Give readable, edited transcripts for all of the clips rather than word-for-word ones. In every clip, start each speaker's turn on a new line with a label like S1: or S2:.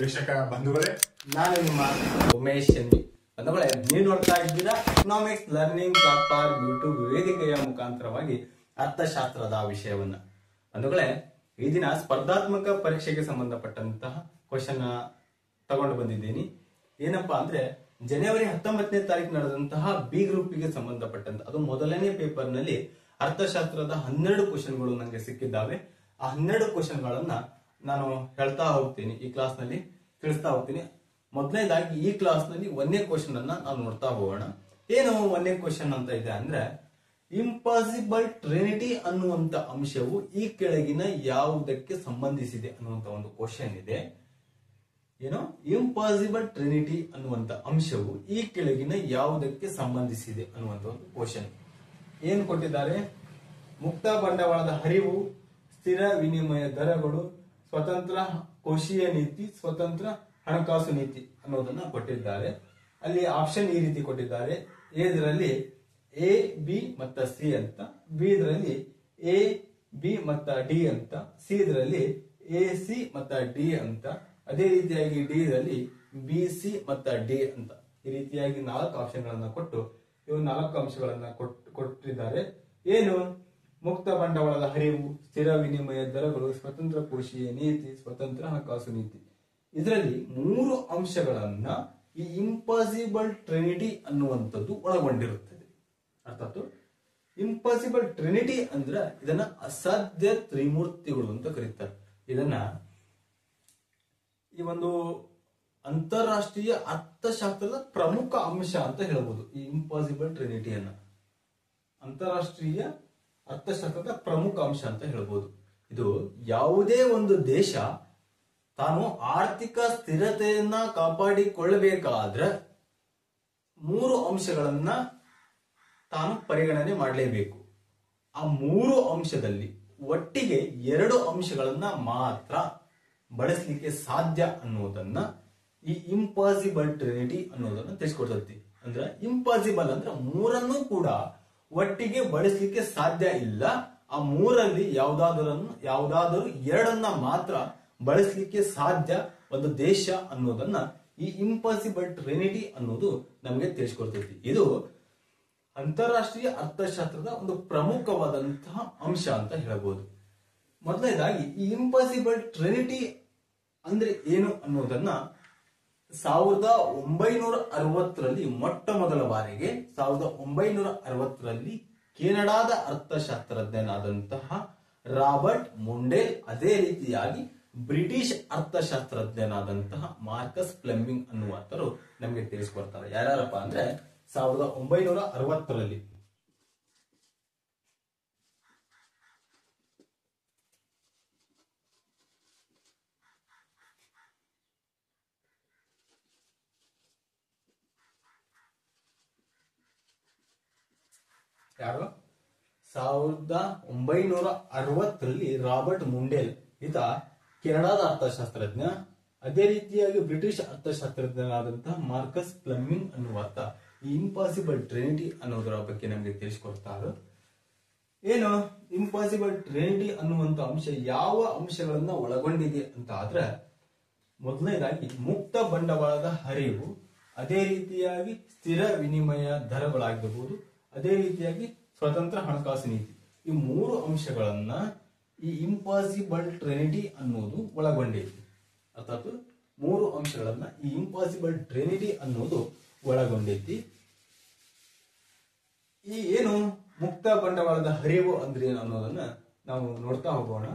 S1: ವೀಕ್ಷಕ ಬಂಧುಗಳೇ,
S2: ನಾನು ನಿಮ್ಮ ಉಮೇಶ್ ಎನ್ವಿ. ಬಂಧುಗಳೇ, ನೀವು ನೋಡ್ತಾ ಇದ್ದೀರಾ ಎಕನಾಮಿಕ್ಸ್ ಲರ್ನಿಂಗ್ ಪ್ಲಾಟ್ಫಾರ್ಮ್ ಯೂಟ್ಯೂಬ್ ವೇದಿಕೆಯ ಮುಖಾಂತರವಾಗಿ ಅರ್ಥಶಾಸ್ತ್ರದ ವಿಷಯವನ್ನ. ಬಂಧುಗಳೇ, ಈ ದಿನ ಸ್ಪರ್ಧಾತ್ಮಕ ಪರೀಕ್ಷೆಗೆ ಸಂಬಂಧಪಟ್ಟಂತಹ ಕ್ವಶನ್ ತಗೊಂಡು ಬಂದಿದ್ದೀನಿ. ಏನಪ್ಪಾ ಅಂದ್ರೆ, ಜನವರಿ 19ನೇ ತಾರೀಕು ನಡೆದಂತಹ ಬಿ ಗ್ರೂಪ್ಗೆ ಸಂಬಂಧಪಟ್ಟಂತ ಅದು ಮೊದಲನೇ ಪೇಪರ್ ನಲ್ಲಿ ಅರ್ಥಶಾಸ್ತ್ರದ 12 ಕ್ವಶನ್ಗಳು ನನಗೆ ಸಿಕ್ಕಿದ್ದಾವೆ. ಆ 12 ಕ್ವಶನ್ಗಳನ್ನ ನಾನು ಹೇಳ್ತಾ ಹೋಗ್ತೀನಿ, ಈ ಕ್ಲಾಸ್ ನಲ್ಲಿ ತಿಳಿಸ್ತಾ ಹೋಗ್ತೀನಿ. ಮೊದಲನೇದಾಗಿ ಈ ಕ್ಲಾಸ್ ನಲ್ಲಿ 1ನೇ ಕ್ವಶನ್ ಅನ್ನ ನಾವು ನೋಡ್ತಾ ಹೋಗೋಣ. ಏನು 1ನೇ ಕ್ವಶನ್ ಅಂತ ಇದೆ ಅಂದ್ರೆ, ಇಂಪಾಸಿಬಲ್ ಟ್ರಿನಿಟಿ ಅನ್ನುವಂತ ಅಂಶವು ಈ ಕೆಳಗಿನ ಯಾವುದಕ್ಕೆ ಸಂಬಂಧಿಸಿದೆ ಅನ್ನುವಂತ ಒಂದು ಕ್ವಶನ್ ಇದೆ. ಏನು ಇಂಪಾಸಿಬಲ್ ಟ್ರಿನಿಟಿ ಅನ್ನುವಂತ ಅಂಶವು ಈ ಕೆಳಗಿನ ಯಾವುದಕ್ಕೆ ಸಂಬಂಧಿಸಿದೆ ಅನ್ನುವಂತ ಒಂದು ಕ್ವಶನ್. ಏನು ಕೊಟ್ಟಿದ್ದಾರೆ? ಮುಕ್ತ ಬಂಡವಾಳದ ಹರಿವು, ಸ್ಥಿರ ವಿನಿಮಯ ದರಗಳು, ಸ್ವತಂತ್ರ ಕೋಶೀಯ ನೀತಿ, ಸ್ವತಂತ್ರ ಹಣಕಾಸು ನೀತಿ ಅನ್ನೋದನ್ನ ಕೊಟ್ಟಿದ್ದಾರೆ. ಅಲ್ಲಿ ಆಪ್ಷನ್ ಈ ರೀತಿ ಕೊಟ್ಟಿದ್ದಾರೆ: ಎ ಇದರಲ್ಲಿ ಎ, ಬಿ ಮತ್ತ ಸಿ ಅಂತ, ಬಿ ಇದರಲ್ಲಿ ಎ, ಬಿ ಮತ್ತ ಡಿ ಅಂತ, ಸಿ ಇದರಲ್ಲಿ ಎ, ಸಿ ಮತ್ತ ಡಿ ಅಂತ, ಅದೇ ರೀತಿಯಾಗಿ ಡಿ ಇದರಲ್ಲಿ ಬಿ, ಸಿ ಮತ್ತ ಡಿ ಅಂತ. ಈ ರೀತಿಯಾಗಿ 4 ಆಪ್ಷನ್ ಗಳನ್ನ ಕೊಟ್ಟು ಇವು 4 ಅಂಶಗಳನ್ನ ಕೊಟ್ಟಿದ್ದಾರೆ. ಏನು? ಮುಕ್ತ ಬಂಡವಾಳದ ಹರಿವು, ಸ್ಥಿರ ವಿನಿಮಯ ದರಗಳು, ಸ್ವತಂತ್ರ ಕೋಶೀಯ ನೀತಿ, ಸ್ವತಂತ್ರ ಹಣಕಾಸು ನೀತಿ. ಇದರಲ್ಲಿ 3 ಅಂಶಗಳನ್ನ ಈ ಇಂಪಾಸಿಬಲ್ ಟ್ರಿನಿಟಿ ಅನ್ನುವಂಥದ್ದು ಒಳಗೊಂಡಿರುತ್ತದೆ. ಅರ್ಥಾತ್ ಇಂಪಾಸಿಬಲ್ ಟ್ರಿನಿಟಿ ಅಂದ್ರೆ ಇದನ್ನ ಅಸಾಧ್ಯ ತ್ರಿಮೂರ್ತಿಗಳು ಅಂತ ಕರೀತಾರೆ. ಇದನ್ನ ಈ ಒಂದು ಅಂತಾರಾಷ್ಟ್ರೀಯ ಅರ್ಥಶಾಸ್ತ್ರದ ಪ್ರಮುಖ ಅಂಶ ಅಂತ ಹೇಳ್ಬೋದು. ಈ ಇಂಪಾಸಿಬಲ್ ಟ್ರಿನಿಟಿಯನ್ನ ಅಂತಾರಾಷ್ಟ್ರೀಯ ಅರ್ಥಶಾಸ್ತ್ರದ ಪ್ರಮುಖ ಅಂಶ ಅಂತ ಹೇಳ್ಬೋದು. ಇದು ಯಾವುದೇ ಒಂದು ದೇಶ ತಾನು ಆರ್ಥಿಕ ಸ್ಥಿರತೆಯನ್ನ ಕಾಪಾಡಿಕೊಳ್ಳಬೇಕಾದ್ರೆ 3 ಅಂಶಗಳನ್ನ ತಾನು ಪರಿಗಣನೆ ಮಾಡಲೇಬೇಕು. ಆ 3 ಅಂಶದಲ್ಲಿ ಒಟ್ಟಿಗೆ 2 ಅಂಶಗಳನ್ನ ಮಾತ್ರ ಬಳಸಲಿಕ್ಕೆ ಸಾಧ್ಯ ಅನ್ನೋದನ್ನ ಈ ಇಂಪಾಸಿಬಲ್ ಟ್ರಿನಿಟಿ ಅನ್ನೋದನ್ನ ತಿಳಿಸ್ಕೊಡ್ತೈತಿ. ಅಂದ್ರೆ ಇಂಪಾಸಿಬಲ್ ಅಂದ್ರೆ 3 ಕೂಡ ಒಟ್ಟಿಗೆ ಬಳಸಲಿಕ್ಕೆ ಸಾಧ್ಯ ಇಲ್ಲ. ಆ 3ರಲ್ಲಿ ಯಾವ್ದಾದರೂ 2 ಮಾತ್ರ ಬಳಸಲಿಕ್ಕೆ ಸಾಧ್ಯ ಒಂದು ದೇಶ ಅನ್ನೋದನ್ನ ಈ ಇಂಪಾಸಿಬಲ್ ಟ್ರಿನಿಟಿ ಅನ್ನೋದು ನಮಗೆ ತಿಳಿಸ್ಕೊಡ್ತೈತಿ. ಇದು ಅಂತಾರಾಷ್ಟ್ರೀಯ ಅರ್ಥಶಾಸ್ತ್ರದ ಒಂದು ಪ್ರಮುಖವಾದಂತಹ ಅಂಶ ಅಂತ ಹೇಳಬಹುದು. ಮೊದಲನೇದಾಗಿ ಈ ಇಂಪಾಸಿಬಲ್ ಟ್ರಿನಿಟಿ ಅಂದ್ರೆ ಏನು ಅನ್ನೋದನ್ನ 1960ರಲ್ಲಿ ಮೊಟ್ಟ ಮೊದಲ ಬಾರಿಗೆ 1960ರಲ್ಲಿ ಕೆನಡಾದ ಅರ್ಥಶಾಸ್ತ್ರಜ್ಞನಾದಂತಹ ರಾಬರ್ಟ್ ಮುಂಡೆಲ್, ಅದೇ ರೀತಿಯಾಗಿ ಬ್ರಿಟಿಷ್ ಅರ್ಥಶಾಸ್ತ್ರಜ್ಞನಾದಂತಹ ಮಾರ್ಕಸ್ ಫ್ಲೆಮಿಂಗ್ ಅನ್ನುವಂತರು ನಮಗೆ ತಿಳಿಸ್ಕೊಡ್ತಾರೆ. ಯಾರ್ಯಾರಪ್ಪ ಅಂದ್ರೆ 1960ರಲ್ಲಿ. ಯಾರು? 1960ರಲ್ಲಿ ರಾಬರ್ಟ್ ಮುಂಡೆಲ್, ಈತ ಕೆನಡಾದ ಅರ್ಥಶಾಸ್ತ್ರಜ್ಞ. ಅದೇ ರೀತಿಯಾಗಿ ಬ್ರಿಟಿಷ್ ಅರ್ಥಶಾಸ್ತ್ರಜ್ಞನಾದಂತಹ ಮಾರ್ಕಸ್ ಫ್ಲೆಮಿಂಗ್ ಅನ್ನುವಾತ ಈ ಇಂಪಾಸಿಬಲ್ ಟ್ರಿನಿಟಿ ಅನ್ನೋದರ ಬಗ್ಗೆ ನಮಗೆ ತಿಳಿಸ್ಕೊಡ್ತಾರೆ. ಏನು ಇಂಪಾಸಿಬಲ್ ಟ್ರಿನಿಟಿ ಅನ್ನುವಂತ ಅಂಶ ಯಾವ ಅಂಶಗಳನ್ನ ಒಳಗೊಂಡಿದೆ ಅಂತ ಆದ್ರೆ, ಮೊದಲನೇದಾಗಿ ಮುಕ್ತ ಬಂಡವಾಳದ ಹರಿವು, ಅದೇ ರೀತಿಯಾಗಿ ಸ್ಥಿರ ವಿನಿಮಯ ದರಗಳಾಗಿರಬಹುದು, ಅದೇ ರೀತಿಯಾಗಿ ಸ್ವತಂತ್ರ ಹಣಕಾಸು ನೀತಿ. ಈ 3 ಅಂಶಗಳನ್ನ ಈ ಇಂಪಾಸಿಬಲ್ ಟ್ರಿನಿಟಿ ಅನ್ನೋದು ಒಳಗೊಂಡೈತಿ. ಅರ್ಥಾತ್ 3 ಅಂಶಗಳನ್ನ ಈ ಇಂಪಾಸಿಬಲ್ ಟ್ರಿನಿಟಿ ಅನ್ನೋದು ಒಳಗೊಂಡೈತಿ. ಈ ಏನು ಮುಕ್ತ ಬಂಡವಾಳದ ಹರಿವು ಅಂದ್ರೆ ಏನು ಅನ್ನೋದನ್ನ ನಾವು ನೋಡ್ತಾ ಹೋಗೋಣ.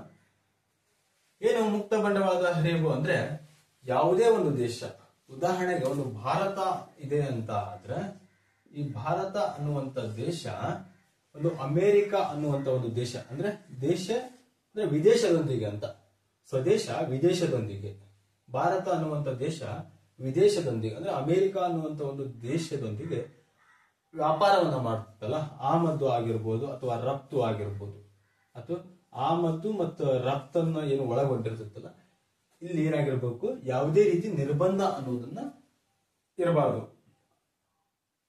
S2: ಏನು ಮುಕ್ತ ಬಂಡವಾಳದ ಹರಿವು ಅಂದ್ರೆ, ಯಾವುದೇ ಒಂದು ದೇಶ, ಉದಾಹರಣೆಗೆ ಒಂದು ಭಾರತ ಇದೆ ಅಂತ ಆದ್ರೆ, ಈ ಭಾರತ ಅನ್ನುವಂತ ದೇಶ ಒಂದು ಅಮೆರಿಕ ಅನ್ನುವಂತ ಒಂದು ದೇಶ ಅಂದ್ರೆ ವಿದೇಶದೊಂದಿಗೆ ಅಂತ. ಸ್ವದೇಶ ವಿದೇಶದೊಂದಿಗೆ, ಭಾರತ ಅನ್ನುವಂತ ದೇಶ ವಿದೇಶದೊಂದಿಗೆ ಅಂದ್ರೆ ಅಮೆರಿಕ ಅನ್ನುವಂತ ಒಂದು ದೇಶದೊಂದಿಗೆ ವ್ಯಾಪಾರವನ್ನ ಮಾಡ್ತಲ್ಲ, ಆಮದು ಆಗಿರ್ಬೋದು ಅಥವಾ ರಫ್ತು ಆಗಿರ್ಬೋದು, ಅಥವಾ ಆಮದು ಮತ್ತು ರಫ್ತನ್ನ ಏನು ಒಳಗೊಂಡಿರ್ತಲ್ಲ, ಇಲ್ಲಿ ಏನಾಗಿರ್ಬೇಕು, ಯಾವುದೇ ರೀತಿ ನಿರ್ಬಂಧ ಅನ್ನೋದನ್ನ ಇರಬಾರದು.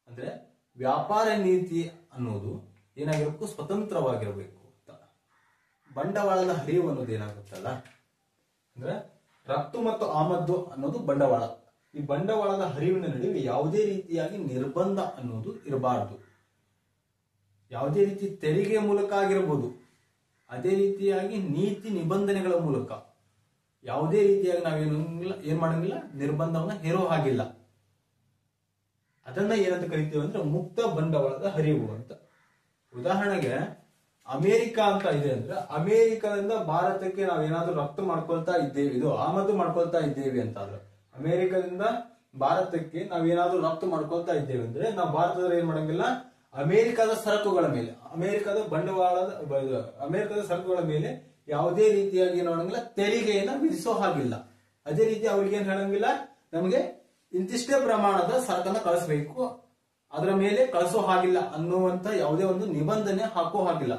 S2: ಅಂದ್ರೆ ವ್ಯಾಪಾರ ನೀತಿ ಅನ್ನೋದು ಏನಾಗಿರ್ಬೇಕು, ಸ್ವತಂತ್ರವಾಗಿರ್ಬೇಕು. ಬಂಡವಾಳದ ಹರಿವು ಅನ್ನೋದು ಏನಾಗುತ್ತಲ್ಲ ಅಂದ್ರೆ ರಫ್ತು ಮತ್ತು ಆಮದು ಅನ್ನೋದು ಬಂಡವಾಳ. ಈ ಬಂಡವಾಳದ ಹರಿವಿನ ನಡುವೆ ಯಾವುದೇ ರೀತಿಯಾಗಿ ನಿರ್ಬಂಧ ಅನ್ನೋದು ಇರಬಾರದು. ಯಾವುದೇ ರೀತಿ ತೆರಿಗೆ ಮೂಲಕ ಆಗಿರಬಹುದು, ಅದೇ ರೀತಿಯಾಗಿ ನೀತಿ ನಿಬಂಧನೆಗಳ ಮೂಲಕ ಯಾವುದೇ ರೀತಿಯಾಗಿ ಏನ್ ಮಾಡಂಗಿಲ್ಲ, ನಿರ್ಬಂಧವನ್ನ ಹೇರೋ ಹಾಗಿಲ್ಲ. ಅದನ್ನ ಏನಂತ ಕರಿತೀವಿ ಅಂದ್ರೆ ಮುಕ್ತ ಬಂಡವಾಳದ ಹರಿವು ಅಂತ. ಉದಾಹರಣೆಗೆ ಅಮೆರಿಕ ಅಂತ ಇದೆ ಅಂದ್ರೆ, ಅಮೆರಿಕದಿಂದ ಭಾರತಕ್ಕೆ ನಾವೇನಾದ್ರೂ ರಫ್ತು ಮಾಡ್ಕೊಳ್ತಾ ಇದ್ದೇವೆ, ಇದು ಆಮದು ಮಾಡ್ಕೊಳ್ತಾ ಇದ್ದೇವೆ ಅಂತ ಆದ್ರೆ, ಅಮೆರಿಕದಿಂದ ಭಾರತಕ್ಕೆ ನಾವೇನಾದ್ರೂ ರಫ್ತು ಮಾಡ್ಕೊಳ್ತಾ ಇದ್ದೇವೆ ಅಂದ್ರೆ ನಾವು ಭಾರತದಲ್ಲಿ ಏನ್ ಮಾಡಂಗಿಲ್ಲ, ಅಮೆರಿಕದ ಸರಕುಗಳ ಮೇಲೆ, ಅಮೆರಿಕದ ಸರಕುಗಳ ಮೇಲೆ ಯಾವುದೇ ರೀತಿಯಾಗಿ ಏನು ಮಾಡಂಗಿಲ್ಲ, ತೆರಿಗೆಯನ್ನ ವಿಧಿಸೋ ಹಾಗಿಲ್ಲ. ಅದೇ ರೀತಿ ಅವ್ರಿಗೆ ಏನ್ ಹೇಳಂಗಿಲ್ಲ, ನಮಗೆ ಇಂತಿಷ್ಟೇ ಪ್ರಮಾಣದ ಸರಕನ್ನ ಕಳಿಸ್ಬೇಕು, ಅದರ ಮೇಲೆ ಕಳಿಸೋ ಹಾಗಿಲ್ಲ ಅನ್ನುವಂತ ಯಾವುದೇ ಒಂದು ನಿಬಂಧನೆ ಹಾಕೋ ಹಾಗಿಲ್ಲ.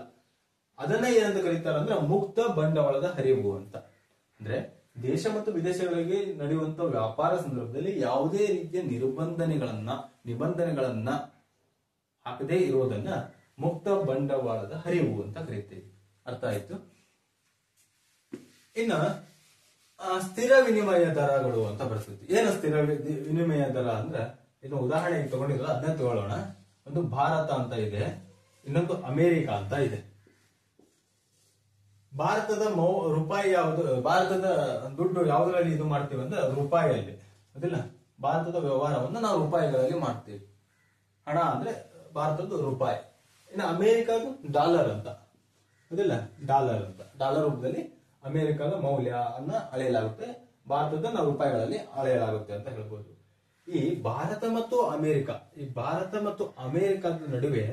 S2: ಅದನ್ನ ಏನಂತ ಕರೀತಾರೆ ಅಂದ್ರೆ ಮುಕ್ತ ಬಂಡವಾಳದ ಹರಿವು ಅಂತ. ಅಂದ್ರೆ ದೇಶ ಮತ್ತು ವಿದೇಶಗಳಿಗೆ ನಡೆಯುವಂತ ವ್ಯಾಪಾರ ಸಂದರ್ಭದಲ್ಲಿ ಯಾವುದೇ ರೀತಿಯ ನಿಬಂಧನೆಗಳನ್ನ ಹಾಕದೇ ಇರುವುದನ್ನ ಮುಕ್ತ ಬಂಡವಾಳದ ಹರಿವು ಅಂತ ಕರೀತೀವಿ. ಅರ್ಥ ಆಯ್ತು? ಇನ್ನ ಸ್ಥಿರ ವಿನಿಮಯ ದರಗಳು ಅಂತ ಬರ್ತೈತಿ. ಏನು ಸ್ಥಿರ ವಿನಿಮಯ ದರ ಅಂದ್ರೆ, ಇನ್ನು ಉದಾಹರಣೆಗೆ ತಗೊಂಡಿದ್ರೆ ಅದನ್ನ ತಗೊಳ್ಳೋಣ. ಒಂದು ಭಾರತ ಅಂತ ಇದೆ, ಇನ್ನೊಂದು ಅಮೆರಿಕ ಅಂತ ಇದೆ. ಭಾರತದ ರೂಪಾಯಿ ಯಾವುದು, ಭಾರತದ ದುಡ್ಡು ಯಾವುದರಲ್ಲಿ ಇದು ಮಾಡ್ತೀವಿ ಅಂದ್ರೆ ರೂಪಾಯಿಯಲ್ಲಿ, ಅದಿಲ್ಲ, ಭಾರತದ ವ್ಯವಹಾರವನ್ನು ನಾವು ರೂಪಾಯಿಗಳಲ್ಲಿ ಮಾಡ್ತೀವಿ. ಹಣ ಅಂದ್ರೆ ಭಾರತದ ರೂಪಾಯಿ. ಇನ್ನು ಅಮೆರಿಕದ ಡಾಲರ್ ಅಂತ, ಅದಿಲ್ಲ, ಡಾಲರ್ ರೂಪದಲ್ಲಿ ಅಮೆರಿಕದ ಮೌಲ್ಯ ಅನ್ನ ಅಳೆಯಲಾಗುತ್ತೆ, ಭಾರತದ ನಾವು ರೂಪಾಯಿಗಳಲ್ಲಿ ಅಳೆಯಲಾಗುತ್ತೆ ಅಂತ ಹೇಳ್ಬೋದು. ಈ ಭಾರತ ಮತ್ತು ಅಮೆರಿಕದ ನಡುವೆ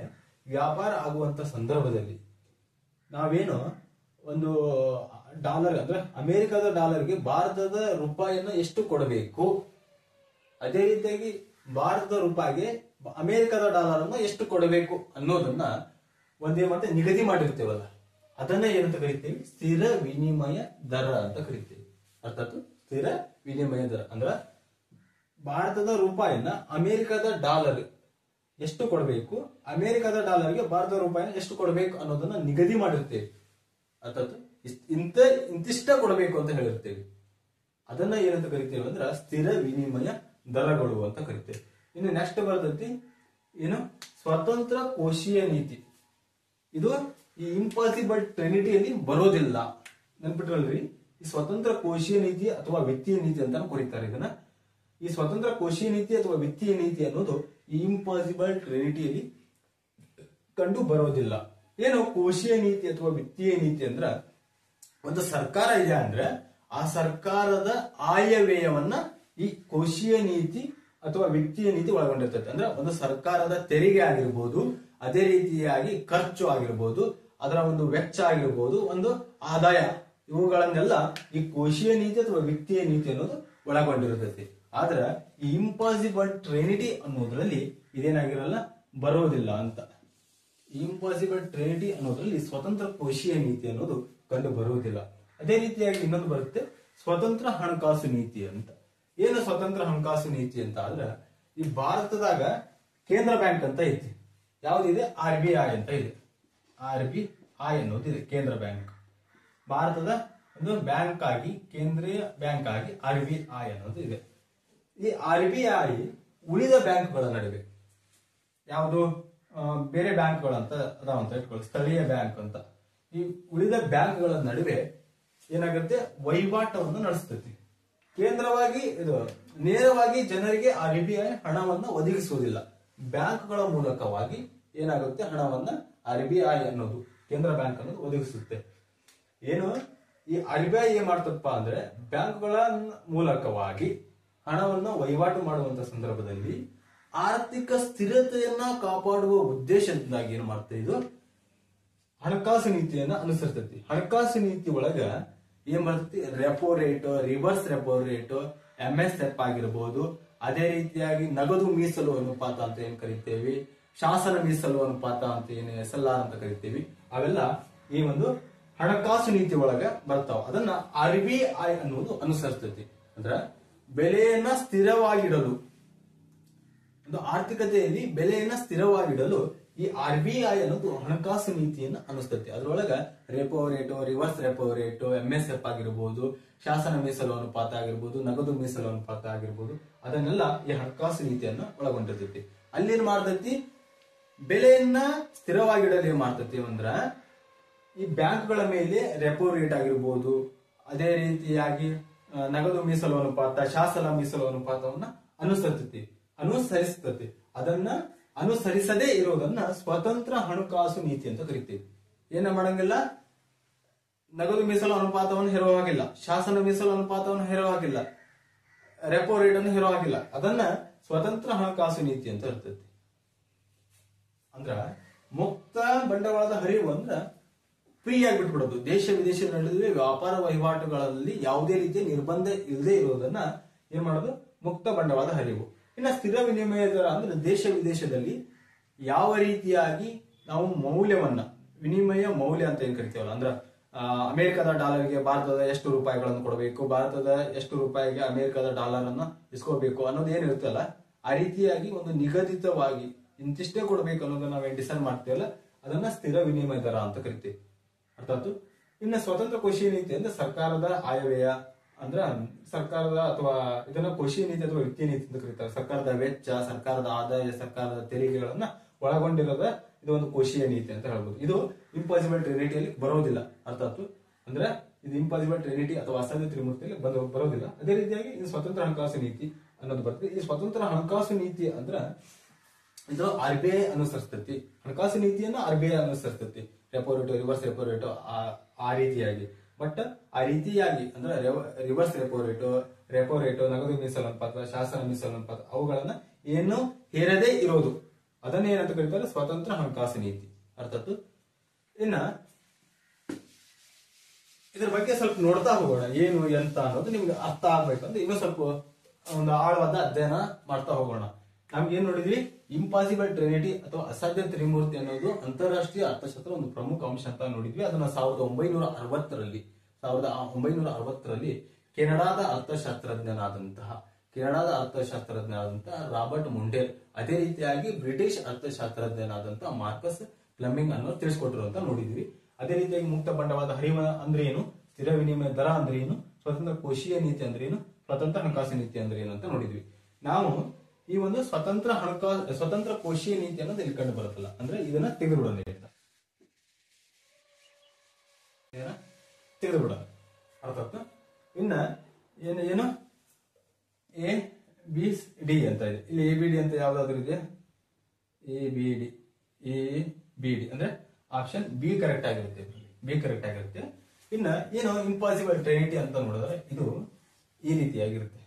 S2: ವ್ಯಾಪಾರ ಆಗುವಂತ ಸಂದರ್ಭದಲ್ಲಿ ನಾವೇನು ಒಂದು ಡಾಲರ್ ಅಂದ್ರೆ ಅಮೆರಿಕದ ಡಾಲರ್ಗೆ ಭಾರತದ ರೂಪಾಯಿಯನ್ನು ಎಷ್ಟು ಕೊಡಬೇಕು, ಅದೇ ರೀತಿಯಾಗಿ ಭಾರತದ ರೂಪಾಯಿಗೆ ಅಮೆರಿಕದ ಡಾಲರ್ ಅನ್ನು ಎಷ್ಟು ಕೊಡಬೇಕು ಅನ್ನೋದನ್ನ ಒಂದೇ ಮತ್ತೆ ನಿಗದಿ ಮಾಡಿರ್ತೇವಲ್ಲ, ಅದನ್ನ ಏನಂತ ಕರಿತೀವಿ, ಸ್ಥಿರ ವಿನಿಮಯ ದರ ಅಂತ ಕರಿತೀವಿ. ಅರ್ಥಾತ್ ಸ್ಥಿರ ವಿನಿಮಯ ದರ ಅಂದ್ರ ಭಾರತದ ರೂಪಾಯಿನ ಅಮೆರಿಕದ ಡಾಲರ್ ಎಷ್ಟು ಕೊಡಬೇಕು, ಅಮೆರಿಕದ ಡಾಲರ್ಗೆ ಭಾರತದ ರೂಪಾಯಿನ ಎಷ್ಟು ಕೊಡಬೇಕು ಅನ್ನೋದನ್ನ ನಿಗದಿ ಮಾಡಿರ್ತೇವೆ. ಅರ್ಥಾತ್ ಇಂತಿಷ್ಟ ಕೊಡಬೇಕು ಅಂತ ಹೇಳಿರ್ತೇವೆ. ಅದನ್ನ ಏನಂತ ಕರಿತೇವೆ ಅಂದ್ರೆ ಸ್ಥಿರ ವಿನಿಮಯ ದರಗಳು ಅಂತ ಕರಿತೇವೆ. ಇನ್ನು ನೆಕ್ಸ್ಟ್ ಬರ್ತೈತಿ ಏನು, ಸ್ವತಂತ್ರ ಕೋಶೀಯ ನೀತಿ. ಇದು ಈ ಇಂಪಾಸಿಬಲ್ ಟ್ರಿನಿಟಿಯಲ್ಲಿ ಬರೋದಿಲ್ಲ, ನೆನ್ಪಿಟ್ರಲ್ರಿ. ಈ ಸ್ವತಂತ್ರ ಕೋಶೀಯ ನೀತಿ ಅಥವಾ ವಿತ್ತೀಯ ನೀತಿ ಅಂತ ಕರೀತಾರೆ ಇದನ್ನ. ಈ ಸ್ವತಂತ್ರ ಕೋಶೀಯ ನೀತಿ ಅಥವಾ ವಿತ್ತೀಯ ನೀತಿ ಅನ್ನೋದು ಈ ಇಂಪಾಸಿಬಲ್ ಟ್ರಿನಿಟಿಯಲ್ಲಿ ಕಂಡು ಬರೋದಿಲ್ಲ. ಏನು ಕೋಶೀಯ ನೀತಿ ಅಥವಾ ವಿತ್ತೀಯ ನೀತಿ ಅಂದ್ರ, ಒಂದು ಸರ್ಕಾರ ಇದೆ ಅಂದ್ರೆ ಆ ಸರ್ಕಾರದ ಆಯವ್ಯಯವನ್ನ ಈ ಕೋಶೀಯ ನೀತಿ ಅಥವಾ ವಿತ್ತೀಯ ನೀತಿ ಒಳಗೊಂಡಿರ್ತೈತೆ. ಅಂದ್ರೆ ಒಂದು ಸರ್ಕಾರದ ತೆರಿಗೆ ಆಗಿರ್ಬೋದು, ಅದೇ ರೀತಿಯಾಗಿ ಖರ್ಚು ಆಗಿರ್ಬೋದು, ಅದರ ಒಂದು ವೆಚ್ಚ ಆಗಿರ್ಬೋದು, ಒಂದು ಆದಾಯ, ಇವುಗಳನ್ನೆಲ್ಲ ಈ ಕೋಶೀಯ ನೀತಿ ಅಥವಾ ವಿತ್ತೀಯ ನೀತಿ ಅನ್ನೋದು ಒಳಗೊಂಡಿರ್ತೈತಿ. ಆದ್ರ ಈ ಇಂಪಾಸಿಬಲ್ ಟ್ರಿನಿಟಿ ಅನ್ನೋದ್ರಲ್ಲಿ ಇದೇನಾಗಿರಲ್ಲ, ಬರೋದಿಲ್ಲ ಅಂತ. ಇಂಪಾಸಿಬಲ್ ಟ್ರಿನಿಟಿ ಅನ್ನೋದ್ರಲ್ಲಿ ಸ್ವತಂತ್ರ ಕೋಶೀಯ ನೀತಿ ಅನ್ನೋದು ಕಂಡು ಬರುವುದಿಲ್ಲ. ಅದೇ ರೀತಿಯಾಗಿ ಇನ್ನೊಂದು ಬರುತ್ತೆ ಸ್ವತಂತ್ರ ಹಣಕಾಸು ನೀತಿ ಅಂತ. ಏನು ಸ್ವತಂತ್ರ ಹಣಕಾಸು ನೀತಿ ಅಂತ ಆದ್ರೆ, ಈ ಭಾರತದಾಗ ಕೇಂದ್ರ ಬ್ಯಾಂಕ್ ಅಂತ ಐತಿ. ಯಾವ್ದಿದೆ, RBI ಅಂತ ಇದೆ. RBI ಅನ್ನೋದಿದೆ, ಕೇಂದ್ರ ಬ್ಯಾಂಕ್. ಭಾರತದ ಒಂದು ಬ್ಯಾಂಕ್ ಆಗಿ, ಕೇಂದ್ರೀಯ ಬ್ಯಾಂಕ್ ಆಗಿ RBI ಅನ್ನೋದು ಇದೆ. ಈ RBI ಉಳಿದ ಬ್ಯಾಂಕ್ಗಳ ನಡುವೆ, ಯಾವುದು ಬೇರೆ ಬ್ಯಾಂಕ್ಗಳಂತ ಅದಾವಂತ ಇಟ್ಕೊಳ್ಳಿ, ಸ್ಥಳೀಯ ಬ್ಯಾಂಕ್ ಅಂತ, ಈ ಉಳಿದ ಬ್ಯಾಂಕ್ಗಳ ನಡುವೆ ಏನಾಗುತ್ತೆ, ವಹಿವಾಟವನ್ನು ನಡೆಸ್ತೈತಿ. ಕೇಂದ್ರವಾಗಿ ಇದು ನೇರವಾಗಿ ಜನರಿಗೆ RBI ಹಣವನ್ನು ಒದಗಿಸುವುದಿಲ್ಲ, ಬ್ಯಾಂಕ್ಗಳ ಮೂಲಕವಾಗಿ ಏನಾಗುತ್ತೆ, ಹಣವನ್ನ RBI ಅನ್ನೋದು ಕೇಂದ್ರ ಬ್ಯಾಂಕ್ ಅನ್ನೋದು ಒದಗಿಸುತ್ತೆ. ಏನು ಈ RBI ಏನ್ ಮಾಡ್ತಪ್ಪ ಅಂದ್ರೆ, ಬ್ಯಾಂಕ್ಗಳ ಮೂಲಕವಾಗಿ ಹಣವನ್ನು ವಹಿವಾಟು ಮಾಡುವಂತ ಸಂದರ್ಭದಲ್ಲಿ ಆರ್ಥಿಕ ಸ್ಥಿರತೆಯನ್ನ ಕಾಪಾಡುವ ಉದ್ದೇಶದಿಂದಾಗಿ ಏನ್ ಮಾಡ್ತಾ ಇದು ಹಣಕಾಸು ನೀತಿಯನ್ನ ಅನುಸರಿಸ್ತೈತಿ. ಹಣಕಾಸು ನೀತಿ ಒಳಗ ಏನ್ ಬರ್ತೈತಿ, repo rate, reverse repo rate, MSF ಆಗಿರ್ಬೋದು, ಅದೇ ರೀತಿಯಾಗಿ ನಗದು ಮೀಸಲು ಅನುಪಾತ ಅಂತ ಏನ್ ಕರಿತೇವಿ, ಶಾಸನ ಮೀಸಲು ಅನುಪಾತ ಅಂತ ಏನ್ SLR ಅಂತ ಕರಿತೇವಿ, ಅವೆಲ್ಲ ಈ ಒಂದು ಹಣಕಾಸು ನೀತಿ ಒಳಗ ಬರ್ತಾವ. ಅದನ್ನ RBI ಅನ್ನೋದು ಅನುಸರಿಸ್ತೈತಿ. ಅಂದ್ರ ಬೆಲೆಯನ್ನ ಸ್ಥಿರವಾಗಿಡಲು, ಒಂದು ಆರ್ಥಿಕತೆಯಲ್ಲಿ ಬೆಲೆಯನ್ನ ಸ್ಥಿರವಾಗಿಡಲು ಈ RBI ಅನ್ನೋದು ಹಣಕಾಸು ನೀತಿಯನ್ನ ಅನುಸರಿಸ್ತೈತಿ. ಅದ್ರೊಳಗ repo rate, reverse repo rate, MSF ಆಗಿರ್ಬೋದು, ಶಾಸನ ಮೀಸಲು ಅನುಪಾತ ಆಗಿರ್ಬೋದು, ನಗದು ಮೀಸಲು ಅನುಪಾತ ಆಗಿರ್ಬೋದು, ಅದನ್ನೆಲ್ಲ ಈ ಹಣಕಾಸು ನೀತಿಯನ್ನ ಒಳಗೊಂಡಿರ್ತೈತಿ. ಅಲ್ಲೇನ್ ಮಾಡ್ತೈತಿ, ಬೆಲೆಯನ್ನ ಸ್ಥಿರವಾಗಿಡಲು ಏನ್ ಮಾಡ್ತೈತಿ ಅಂದ್ರ ಈ ಬ್ಯಾಂಕ್ಗಳ ಮೇಲೆ ರೆಪೋ ರೇಟ್ ಆಗಿರ್ಬೋದು, ಅದೇ ರೀತಿಯಾಗಿ ನಗದು ಮೀಸಲು ಅನುಪಾತ, ಶಾಸನ ಮೀಸಲು ಅನುಪಾತವನ್ನ ಅನುಸರಿಸ್ತತಿ. ಅದನ್ನ ಅನುಸರಿಸದೇ ಇರೋದನ್ನ ಸ್ವತಂತ್ರ ಹಣಕಾಸು ನೀತಿ ಅಂತ ಕರಿತೀವಿ. ಏನ ಮಾಡಂಗಿಲ್ಲ, ನಗದು ಮೀಸಲು ಅನುಪಾತವನ್ನು ಹೇರೋ ಹಾಗಿಲ್ಲ, ಶಾಸನ ಮೀಸಲು ಅನುಪಾತವನ್ನು ಹೇರೋ ಹಾಗಿಲ್ಲ, ರೆಪೋ ರೇಟ್ ಅನ್ನು ಹೇರೋ ಹಾಗಿಲ್ಲ. ಅದನ್ನ ಸ್ವತಂತ್ರ ಹಣಕಾಸು ನೀತಿ ಅಂತ ಇರ್ತೈತಿ. ಅಂದ್ರ ಮುಕ್ತ ಬಂಡವಾಳದ ಹರಿವು ಅಂದ್ರ ಫ್ರೀ ಆಗಿ ಬಿಟ್ಬಿಡೋದು. ದೇಶ ವಿದೇಶದ ನಡುವೆ ವ್ಯಾಪಾರ ವಹಿವಾಟುಗಳಲ್ಲಿ ಯಾವುದೇ ರೀತಿಯ ನಿರ್ಬಂಧ ಇಲ್ಲದೆ ಇರೋದನ್ನ ಏನ್ ಮಾಡೋದು, ಮುಕ್ತ ಬಂಡವಾಳದ ಹರಿವು. ಇನ್ನ ಸ್ಥಿರ ವಿನಿಮಯ ದರ ಅಂದ್ರೆ ದೇಶ ವಿದೇಶದಲ್ಲಿ ಯಾವ ರೀತಿಯಾಗಿ ನಾವು ಮೌಲ್ಯವನ್ನ, ವಿನಿಮಯ ಮೌಲ್ಯ ಅಂತ ಏನ್ ಕರಿತೀವಲ್ಲ, ಅಂದ್ರ ಅಮೆರಿಕದ ಡಾಲರ್ಗೆ ಭಾರತದ ಎಷ್ಟು ರೂಪಾಯಿಗಳನ್ನು ಕೊಡಬೇಕು, ಭಾರತದ ಎಷ್ಟು ರೂಪಾಯಿಗೆ ಅಮೆರಿಕದ ಡಾಲರ್ ಅನ್ನ ಇಸ್ಕೋಬೇಕು ಅನ್ನೋದು ಏನಿರುತ್ತಲ್ಲ, ಆ ರೀತಿಯಾಗಿ ಒಂದು ನಿಗದಿತವಾಗಿ ಇಂತಿಷ್ಟೇ ಕೊಡಬೇಕು ಅನ್ನೋದನ್ನ ನಾವೇನ್ ಡಿಸೈಡ್ ಮಾಡ್ತೀವಲ್ಲ, ಅದನ್ನ ಸ್ಥಿರ ವಿನಿಮಯ ದರ ಅಂತ ಕರಿತೀವಿ. ಅರ್ಥ ಆಯ್ತು. ಇನ್ನ ಸ್ವತಂತ್ರ ಕೋಶೀಯ ನೀತಿ ಅಂದ್ರೆ ಸರ್ಕಾರದ ಆಯವ್ಯಯ, ಅಂದ್ರ ಸರ್ಕಾರದ ಅಥವಾ ಇದನ್ನ ಕೋಶೀಯ ನೀತಿ ಅಥವಾ ವಿತ್ತೀಯ ನೀತಿ ಅಂತ ಕರೀತಾರೆ. ಸರ್ಕಾರದ ವೆಚ್ಚ, ಸರ್ಕಾರದ ಆದಾಯ, ಸರ್ಕಾರದ ತೆರಿಗೆಗಳನ್ನ ಒಳಗೊಂಡಿರೋದ ಇದು ಒಂದು ಕೋಶೀಯ ನೀತಿ ಅಂತ ಹೇಳ್ಬೋದು. ಇದು ಇಂಪಾಸಿಬಲ್ ಟ್ರಿನಿಟಿಯಲ್ಲಿ ಬರೋದಿಲ್ಲ. ಅರ್ಥ ಆಯ್ತು. ಅಂದ್ರೆ ಇದು ಇಂಪಾಸಿಬಲ್ ಟ್ರಿನಿಟಿ ಅಥವಾ ಅಸಾಧ್ಯ ತ್ರಿಮೂರ್ತಿಯಲ್ಲಿ ಬರೋದಿಲ್ಲ. ಅದೇ ರೀತಿಯಾಗಿ ಇದು ಸ್ವತಂತ್ರ ಹಣಕಾಸು ನೀತಿ ಅನ್ನೋದು ಬರ್ತದೆ. ಈ ಸ್ವತಂತ್ರ ಹಣಕಾಸು ನೀತಿ ಅಂದ್ರ ಇದು RBI ಅನುಸರಿಸ್ತೈತಿ. ಹಣಕಾಸು ನೀತಿಯನ್ನ RBI ಅನುಸರಿಸ್ತೈತಿ. Repo rate, reverse repo rate ಆ ರೀತಿಯಾಗಿ. ಬಟ್ ಆ ರೀತಿಯಾಗಿ ಅಂದ್ರೆ ರಿವರ್ಸ್ ರೆಪೋ ರೇಟು, ನಗದು ಮೀಸಲು ಅನುಪಾತ, ಶಾಸನ ಮೀಸಲು ಅನುಪಾತ ಅವುಗಳನ್ನ ಏನು ಹೇರದೇ ಇರೋದು, ಅದನ್ನ ಏನಂತ ಕರೀತಾರೆ, ಸ್ವತಂತ್ರ ಹಣಕಾಸು ನೀತಿ. ಅರ್ಥಾತ್. ಇನ್ನ ಇದ್ರ ಬಗ್ಗೆ ಸ್ವಲ್ಪ ನೋಡ್ತಾ ಹೋಗೋಣ, ಏನು ಎಂತ ಅನ್ನೋದು ನಿಮ್ಗೆ ಅರ್ಥ ಆಗ್ಬೇಕಂದ್ರೆ ಇನ್ನೂ ಸ್ವಲ್ಪ ಒಂದು ಆಳವಾದ ಅಧ್ಯಯನ ಮಾಡ್ತಾ ಹೋಗೋಣ. ನಮ್ಗೆ ಏನ್ ನೋಡಿದ್ವಿ, ಇಂಪಾಸಿಬಲ್ ಟ್ರಿನಿಟಿ ಅಥವಾ ಅಸಾಧ್ಯ ತ್ರಿಮೂರ್ತಿ ಅನ್ನೋದು ಅಂತಾರಾಷ್ಟ್ರೀಯ ಅರ್ಥಶಾಸ್ತ್ರ ಒಂದು ಪ್ರಮುಖ ಅಂಶ ಅಂತ ನೋಡಿದ್ವಿ. ಅದನ್ನ 1960ರಲ್ಲಿ ಕೆನಡಾದ ಅರ್ಥಶಾಸ್ತ್ರಜ್ಞನಾದಂತಹ ರಾಬರ್ಟ್ ಮುಂಡೆಲ್, ಅದೇ ರೀತಿಯಾಗಿ ಬ್ರಿಟಿಷ್ ಅರ್ಥಶಾಸ್ತ್ರಜ್ಞನಾದಂತಹ ಮಾರ್ಕಸ್ ಫ್ಲೆಮಿಂಗ್ ಅನ್ನೋ ತಿಳಿಸ್ಕೊಟ್ರು ಅಂತ ನೋಡಿದ್ವಿ. ಅದೇ ರೀತಿಯಾಗಿ ಮುಕ್ತ ಬಂಡವಾಳದ ಹರಿವು ಅಂದ್ರೆ ಏನು, ಸ್ಥಿರ ವಿನಿಮಯ ದರ ಅಂದ್ರೆ ಏನು, ಸ್ವತಂತ್ರ ಕೋಶೀಯ ನೀತಿ ಅಂದ್ರೆ ಏನು, ಸ್ವತಂತ್ರ ಹಣಕಾಸು ನೀತಿ ಅಂದ್ರೆ ಏನು ಅಂತ ನೋಡಿದ್ವಿ. ನಾವು ಈ ಒಂದು ಸ್ವತಂತ್ರ ಕೋಶೀಯ ನೀತಿ ಅನ್ನೋದು ಇಲ್ಲಿ ಕಂಡು ಬರುತ್ತಲ್ಲ, ಅಂದ್ರೆ ಇದನ್ನ ತೆಗೆದುಬಿಡೋಣ, ಅರ್ಥ. ಇನ್ನ ಏನು ABD ಅಂತ ಇದೆ. ಇಲ್ಲಿ ABD ಅಂತ ಯಾವ್ದಾದ್ರು ಇದೆ, ABD ಅಂದ್ರೆ ಆಪ್ಷನ್ ಬಿ ಕರೆಕ್ಟ್ ಆಗಿರುತ್ತೆ. ಇನ್ನ ಏನು ಇಂಪಾಸಿಬಲ್ ಟ್ರಿನಿಟಿ ಅಂತ ನೋಡಿದ್ರೆ ಇದು ಈ ರೀತಿಯಾಗಿರುತ್ತೆ.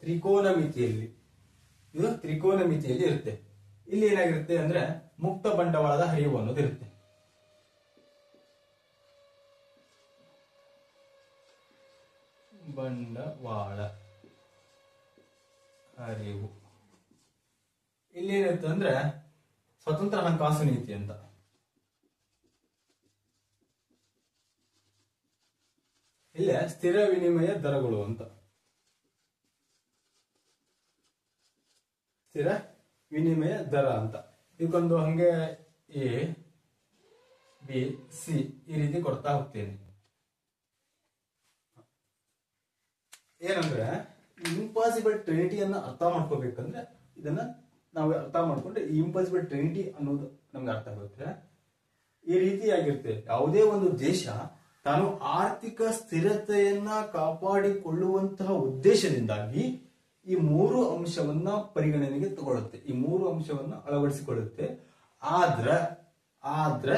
S2: ತ್ರಿಕೋನ ಮಿತಿಯಲ್ಲಿ ಇರುತ್ತೆ. ಇಲ್ಲಿ ಏನಾಗಿರುತ್ತೆ ಅಂದ್ರೆ ಮುಕ್ತ ಬಂಡವಾಳದ ಹರಿವು ಅನ್ನೋದು ಇರುತ್ತೆ. ಬಂಡವಾಳ ಹರಿವು ಇಲ್ಲಿ ಏನಿರುತ್ತೆ ಅಂದ್ರೆ ಸ್ವತಂತ್ರ ಹಣಕಾಸು ನೀತಿ ಅಂತ. ಇಲ್ಲ ಸ್ಥಿರ ವಿನಿಮಯ ದರಗಳು ಅಂತ. ಸ್ಥಿರ ವಿನಿಮಯ ದರ ಅಂತ ಇದಕ್ಕೊಂದು ಹಂಗೆ ABC ಈ ರೀತಿ ಕೊಡ್ತಾ ಹೋಗ್ತೇನೆ. ಏನಂದ್ರೆ ಇಂಪಾಸಿಬಲ್ ಟ್ರಿನಿಟಿಯನ್ನ ಅರ್ಥ ಮಾಡ್ಕೋಬೇಕಂದ್ರೆ ಇದನ್ನ ನಾವು ಅರ್ಥ ಮಾಡ್ಕೊಂಡ್ರೆ ಈ ಇಂಪಾಸಿಬಲ್ ಟ್ರಿನಿಟಿ ಅನ್ನೋದು ನಮ್ಗೆ ಅರ್ಥ ಆಗುತ್ತೆ. ಈ ರೀತಿಯಾಗಿರುತ್ತೆ. ಯಾವುದೇ ಒಂದು ದೇಶ ತಾನು ಆರ್ಥಿಕ ಸ್ಥಿರತೆಯನ್ನ ಕಾಪಾಡಿಕೊಳ್ಳುವಂತಹ ಉದ್ದೇಶದಿಂದಾಗಿ ಈ ಮೂರು ಅಂಶವನ್ನ ಪರಿಗಣನೆಗೆ ತಗೊಳ್ಳುತ್ತೆ, ಈ ಮೂರು ಅಂಶವನ್ನ ಅಳವಡಿಸಿಕೊಳ್ಳುತ್ತೆ. ಆದ್ರೆ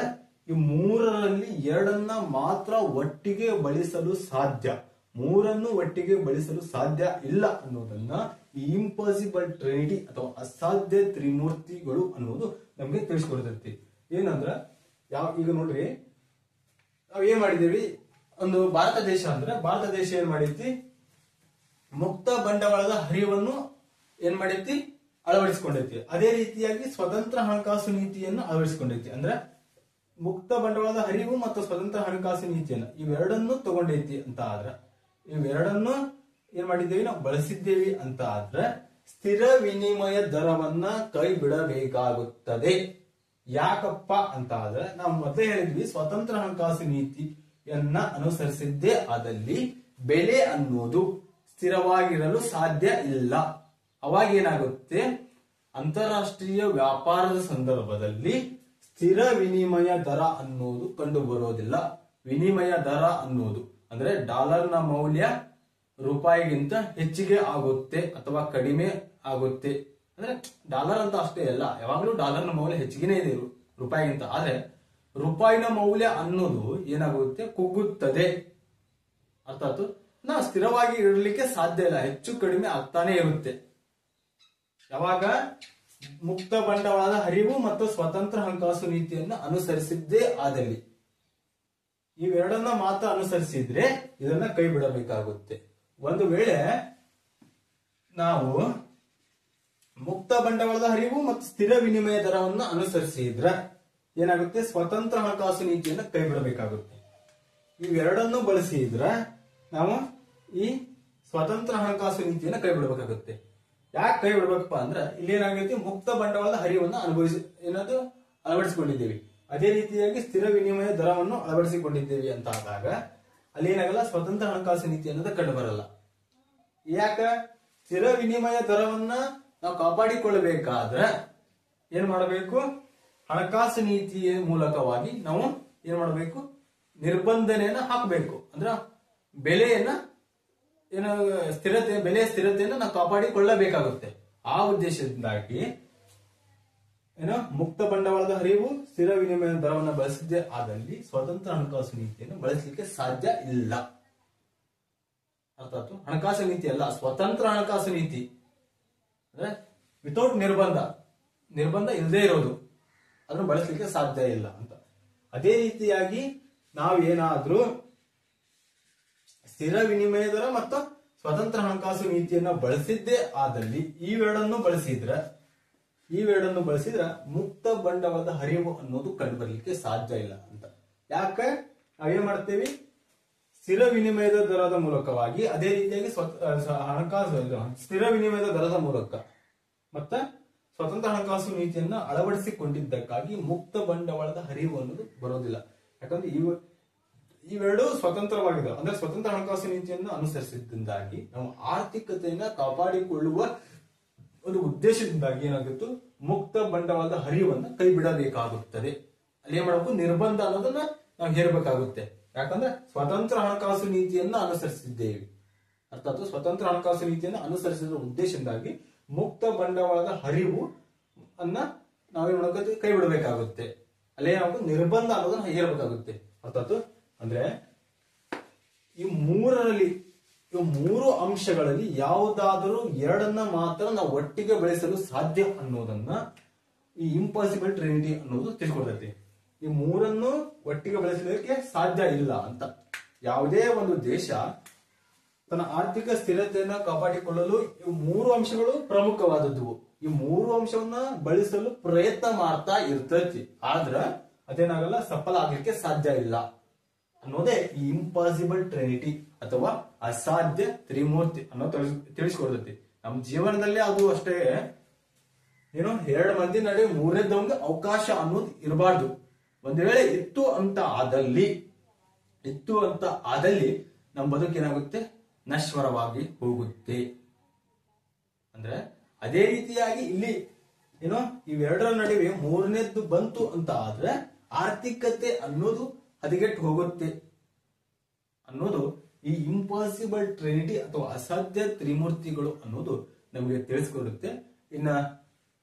S2: ಈ ಮೂರರಲ್ಲಿ ಎರಡನ್ನ ಮಾತ್ರ ಒಟ್ಟಿಗೆ ಬಳಸಲು ಸಾಧ್ಯ, ಮೂರನ್ನು ಒಟ್ಟಿಗೆ ಬಳಸಲು ಸಾಧ್ಯ ಇಲ್ಲ ಅನ್ನೋದನ್ನ ಈ ಇಂಪಾಸಿಬಲ್ ಟ್ರಿನಿಟಿ ಅಥವಾ ಅಸಾಧ್ಯ ತ್ರಿಮೂರ್ತಿಗಳು ಅನ್ನೋದು ನಮ್ಗೆ ತಿಳಿಸ್ಕೊಡ್ತೈತಿ. ಏನಂದ್ರ ಈಗ ನೋಡ್ರಿ, ನಾವ್ ಏನ್ ಮಾಡಿದೀವಿ, ಒಂದು ಭಾರತ ದೇಶ ಏನ್ ಮಾಡೈತಿ, ಮುಕ್ತ ಬಂಡವಾಳದ ಹರಿವನ್ನು ಏನ್ ಮಾಡೈತಿ, ಅಳವಡಿಸಿಕೊಂಡೈತಿ. ಅದೇ ರೀತಿಯಾಗಿ ಸ್ವತಂತ್ರ ಹಣಕಾಸು ನೀತಿಯನ್ನು ಅಳವಡಿಸಿಕೊಂಡೈತಿ. ಅಂದ್ರೆ ಮುಕ್ತ ಬಂಡವಾಳದ ಹರಿವು ಮತ್ತು ಸ್ವತಂತ್ರ ಹಣಕಾಸು ನೀತಿಯನ್ನ ಇವೆರಡನ್ನು ತಗೊಂಡೈತಿ ಅಂತ ಆದ್ರೆ, ಇವೆರಡನ್ನು ಏನ್ ಮಾಡಿದ್ದೇವೆ, ನಾವು ಬಳಸಿದ್ದೇವೆ ಅಂತ ಆದ್ರೆ ಸ್ಥಿರ ವಿನಿಮಯ ದರವನ್ನ ಕೈ ಬಿಡಬೇಕಾಗುತ್ತದೆ. ಯಾಕಪ್ಪ ಅಂತ ಆದ್ರೆ ನಾವು ಮೊದಲೇ ಹೇಳಿದ್ವಿ, ಸ್ವತಂತ್ರ ಹಣಕಾಸು ನೀತಿ ಅನುಸರಿಸಿದ್ದೇ ಆದಲ್ಲಿ ಬೆಲೆ ಅನ್ನೋದು ಸ್ಥಿರವಾಗಿರಲು ಸಾಧ್ಯ ಇಲ್ಲ. ಅವಾಗ ಏನಾಗುತ್ತೆ, ಅಂತಾರಾಷ್ಟ್ರೀಯ ವ್ಯಾಪಾರದ ಸಂದರ್ಭದಲ್ಲಿ ಸ್ಥಿರ ವಿನಿಮಯ ದರ ಅನ್ನೋದು ಕಂಡು ಬರೋದಿಲ್ಲ. ವಿನಿಮಯ ದರ ಅನ್ನೋದು ಅಂದ್ರೆ ಡಾಲರ್ನ ಮೌಲ್ಯ ರೂಪಾಯಿಗಿಂತ ಹೆಚ್ಚಿಗೆ ಆಗುತ್ತೆ ಅಥವಾ ಕಡಿಮೆ ಆಗುತ್ತೆ. ಅಂದ್ರೆ ಡಾಲರ್ ಅಂತ ಅಷ್ಟೇ ಅಲ್ಲ, ಯಾವಾಗಲೂ ಡಾಲರ್ನ ಮೌಲ್ಯ ಹೆಚ್ಚಿಗೆನೇ ಇದೆ ರೂಪಾಯಿಗಿಂತ. ಆದ್ರೆ ರೂಪಾಯಿನ ಮೌಲ್ಯ ಅನ್ನೋದು ಏನಾಗುತ್ತೆ, ಕುಗ್ಗುತ್ತದೆ. ಅರ್ಥ ಆಯ್ತು? ನಾವು ಸ್ಥಿರವಾಗಿ ಇರಲಿಕ್ಕೆ ಸಾಧ್ಯ ಇಲ್ಲ, ಹೆಚ್ಚು ಕಡಿಮೆ ಆಗ್ತಾನೆ ಇರುತ್ತೆ. ಯಾವಾಗ ಮುಕ್ತ ಬಂಡವಾಳದ ಹರಿವು ಮತ್ತು ಸ್ವತಂತ್ರ ಹಣಕಾಸು ನೀತಿಯನ್ನು ಅನುಸರಿಸಿದ್ದೇ ಆದಲ್ಲಿ. ಇವೆರಡನ್ನ ಮಾತ್ರ ಅನುಸರಿಸಿದ್ರೆ ಇದನ್ನ ಕೈ ಬಿಡಬೇಕಾಗುತ್ತೆ. ಒಂದು ವೇಳೆ ನಾವು ಮುಕ್ತ ಬಂಡವಾಳದ ಹರಿವು ಮತ್ತು ಸ್ಥಿರ ವಿನಿಮಯ ದರವನ್ನು ಅನುಸರಿಸಿದ್ರೆ ಏನಾಗುತ್ತೆ, ಸ್ವತಂತ್ರ ಹಣಕಾಸು ನೀತಿಯನ್ನು ಕೈ ಬಿಡಬೇಕಾಗುತ್ತೆ. ಇವೆರಡನ್ನು ಬಳಸಿದ್ರೆ ನಾವು ಈ ಸ್ವತಂತ್ರ ಹಣಕಾಸು ನೀತಿಯನ್ನು ಕೈ ಬಿಡಬೇಕಾಗುತ್ತೆ. ಯಾಕೆ ಕೈ ಬಿಡ್ಬೇಕಪ್ಪ ಅಂದ್ರೆ ಇಲ್ಲಿ ಏನಾಗೈತಿ, ಮುಕ್ತ ಬಂಡವಾಳದ ಹರಿವನ್ನು ಅಳವಡಿಸಿಕೊಂಡಿದ್ದೇವೆ, ಅದೇ ರೀತಿಯಾಗಿ ಸ್ಥಿರ ವಿನಿಮಯ ದರವನ್ನು ಅಳವಡಿಸಿಕೊಂಡಿದ್ದೇವೆ ಅಂತ ಆದಾಗ ಅಲ್ಲಿ ಏನಾಗಲ್ಲ, ಸ್ವತಂತ್ರ ಹಣಕಾಸು ನೀತಿ ಅನ್ನೋದು ಕಂಡು ಬರಲ್ಲ. ಯಾಕ? ಸ್ಥಿರ ವಿನಿಮಯ ದರವನ್ನ ನಾವು ಕಾಪಾಡಿಕೊಳ್ಳಬೇಕಾದ್ರೆ ಏನ್ ಮಾಡಬೇಕು, ಹಣಕಾಸು ನೀತಿಯ ಮೂಲಕವಾಗಿ ನಾವು ಏನ್ ಮಾಡಬೇಕು, ನಿರ್ಬಂಧನೆಯನ್ನ ಹಾಕಬೇಕು. ಅಂದ್ರ ಬೆಲೆಯನ್ನ ಏನು ಬೆಲೆಯ ಸ್ಥಿರತೆಯನ್ನು ನಾವು ಕಾಪಾಡಿಕೊಳ್ಳಬೇಕಾಗುತ್ತೆ. ಆ ಉದ್ದೇಶದಿಂದಾಗಿ ಏನೋ ಮುಕ್ತ ಬಂಡವಾಳದ ಹರಿವು ಸ್ಥಿರ ವಿನಿಮಯ ದರವನ್ನು ಬಳಸಿದ್ದೇ ಆದಲ್ಲಿ ಸ್ವತಂತ್ರ ಹಣಕಾಸು ನೀತಿಯನ್ನು ಬಳಸಲಿಕ್ಕೆ ಸಾಧ್ಯ ಇಲ್ಲ. ಅರ್ಥ ಆಯ್ತು? ಹಣಕಾಸು ನೀತಿ ಅಲ್ಲ, ಸ್ವತಂತ್ರ ಹಣಕಾಸು ನೀತಿ ಅಂದ್ರೆ ವಿತೌಟ್ ನಿರ್ಬಂಧ ಇಲ್ಲದೆ ಇರೋದು, ಅದನ್ನು ಬಳಸಲಿಕ್ಕೆ ಸಾಧ್ಯ ಇಲ್ಲ ಅಂತ. ಅದೇ ರೀತಿಯಾಗಿ ನಾವೇನಾದ್ರೂ ಸ್ಥಿರ ವಿನಿಮಯ ದರ ಮತ್ತು ಸ್ವತಂತ್ರ ಹಣಕಾಸು ನೀತಿಯನ್ನ ಬಳಸಿದ್ದೇ ಆದಲ್ಲಿ ಇವೆರಡನ್ನು ಬಳಸಿದ್ರ ಮುಕ್ತ ಬಂಡವಾಳದ ಹರಿವು ಅನ್ನೋದು ಕಂಡು ಬರಲಿಕ್ಕೆ ಸಾಧ್ಯ ಇಲ್ಲ ಅಂತ. ಯಾಕೆ? ನಾವೇನ್ ಮಾಡ್ತೇವೆ, ಸ್ಥಿರ ವಿನಿಮಯದ ದರದ ಮೂಲಕವಾಗಿ, ಅದೇ ರೀತಿಯಾಗಿ ಸ್ಥಿರ ವಿನಿಮಯದ ದರದ ಮೂಲಕ ಮತ್ತೆ ಸ್ವತಂತ್ರ ಹಣಕಾಸು ನೀತಿಯನ್ನ ಅಳವಡಿಸಿಕೊಂಡಿದ್ದಕ್ಕಾಗಿ ಮುಕ್ತ ಬಂಡವಾಳದ ಹರಿವು ಅನ್ನೋದು ಬರೋದಿಲ್ಲ. ಯಾಕಂದ್ರೆ ಇವೆರಡು ಸ್ವತಂತ್ರವಾಗಿದೆ. ಅಂದ್ರೆ ಸ್ವತಂತ್ರ ಹಣಕಾಸು ನೀತಿಯನ್ನು ಅನುಸರಿಸಿದ್ದಾಗಿ ನಾವು ಆರ್ಥಿಕತೆಯನ್ನ ಕಾಪಾಡಿಕೊಳ್ಳುವ ಒಂದು ಉದ್ದೇಶದಿಂದಾಗಿ ಏನಾಗುತ್ತೆ, ಮುಕ್ತ ಬಂಡವಾಳದ ಹರಿವನ್ನ ಕೈ ಬಿಡಬೇಕಾಗುತ್ತದೆ. ಅಲ್ಲಿ ಏನ್ ಮಾಡಬೇಕು, ನಿರ್ಬಂಧ ಅನ್ನೋದನ್ನ ನಾವು ಹೇರಬೇಕಾಗುತ್ತೆ. ಯಾಕಂದ್ರೆ ಸ್ವತಂತ್ರ ಹಣಕಾಸು ನೀತಿಯನ್ನ ಅನುಸರಿಸಿದ್ದೇವೆ. ಅರ್ಥಾತ್ ಸ್ವತಂತ್ರ ಹಣಕಾಸು ನೀತಿಯನ್ನು ಅನುಸರಿಸಿದ ಉದ್ದೇಶದಿಂದಾಗಿ ಮುಕ್ತ ಬಂಡವಾಳದ ಹರಿವು ಅನ್ನ ನಾವೇನ್ ಮಾಡಬೇಕು, ಕೈ ಬಿಡಬೇಕಾಗುತ್ತೆ. ಅಲ್ಲೇ ನಾವು ನಿರ್ಬಂಧ ಅನ್ನೋದನ್ನ ಹೇರಬೇಕಾಗುತ್ತೆ. ಅರ್ಥಾತ್ ಅಂದ್ರೆ ಈ ಮೂರು ಅಂಶಗಳಲ್ಲಿ ಯಾವುದಾದರೂ ಎರಡನ್ನ ಮಾತ್ರ ನಾವು ಒಟ್ಟಿಗೆ ಬೆಳೆಸಲು ಸಾಧ್ಯ ಅನ್ನೋದನ್ನ ಈ ಇಂಪಾಸಿಬಲ್ ಟ್ರಿನಿಟಿ ಅನ್ನೋದು ತಿಳ್ಕೊಳ್ತೈತಿ. ಈ ಮೂರನ್ನು ಒಟ್ಟಿಗೆ ಬೆಳೆಸಲಿಕ್ಕೆ ಸಾಧ್ಯ ಇಲ್ಲ ಅಂತ. ಯಾವುದೇ ಒಂದು ದೇಶ ತನ್ನ ಆರ್ಥಿಕ ಸ್ಥಿರತೆಯನ್ನ ಕಾಪಾಡಿಕೊಳ್ಳಲು ಈ ಮೂರು ಅಂಶಗಳು ಪ್ರಮುಖವಾದದ್ದು. ಈ ಮೂರು ಅಂಶವನ್ನ ಬಳಸಲು ಪ್ರಯತ್ನ ಮಾಡ್ತಾ ಇರ್ತೈತಿ, ಆದ್ರ ಅದೇನಾಗಲ್ಲ, ಸಫಲ ಆಗ್ಲಿಕ್ಕೆ ಸಾಧ್ಯ ಇಲ್ಲ ಅನ್ನೋದೇ ಈ ಇಂಪಾಸಿಬಲ್ ಟ್ರಿನಿಟಿ ಅಥವಾ ಅಸಾಧ್ಯ ತ್ರಿಮೂರ್ತಿ ಅನ್ನೋ ತಿಳಿಸ್ಕೊಡ್ತೈತಿ. ನಮ್ಮ ಜೀವನದಲ್ಲಿ ಅದು ಅಷ್ಟೇ, ಏನು ಎರಡು ಮಂದಿ ನಡುವೆ ಮೂರನೇದವಂಗೆ ಅವಕಾಶ ಅನ್ನೋದು ಇರಬಾರ್ದು. ಒಂದ್ ವೇಳೆ ಇತ್ತು ಅಂತ ಆದಲ್ಲಿ ನಮ್ಮ ಬದುಕೇನಾಗುತ್ತೆ, ನಶ್ವರವಾಗಿ ಹೋಗುತ್ತೆ. ಅಂದ್ರೆ ಅದೇ ರೀತಿಯಾಗಿ ಇಲ್ಲಿ ಏನೋ ಇವೆರಡರ ನಡುವೆ ಮೂರನೇದ್ದು ಬಂತು ಅಂತ ಆದ್ರೆ ಆರ್ಥಿಕತೆ ಅನ್ನೋದು ಹದಗೆಟ್ಟು ಹೋಗುತ್ತೆ ಅನ್ನೋದು ಈ ಇಂಪಾಸಿಬಲ್ ಟ್ರಿನಿಟಿ ಅಥವಾ ಅಸಾಧ್ಯ ತ್ರಿಮೂರ್ತಿಗಳು ಅನ್ನೋದು ನಮಗೆ ತಿಳಿಸ್ಕೊಡುತ್ತೆ. ಇನ್ನ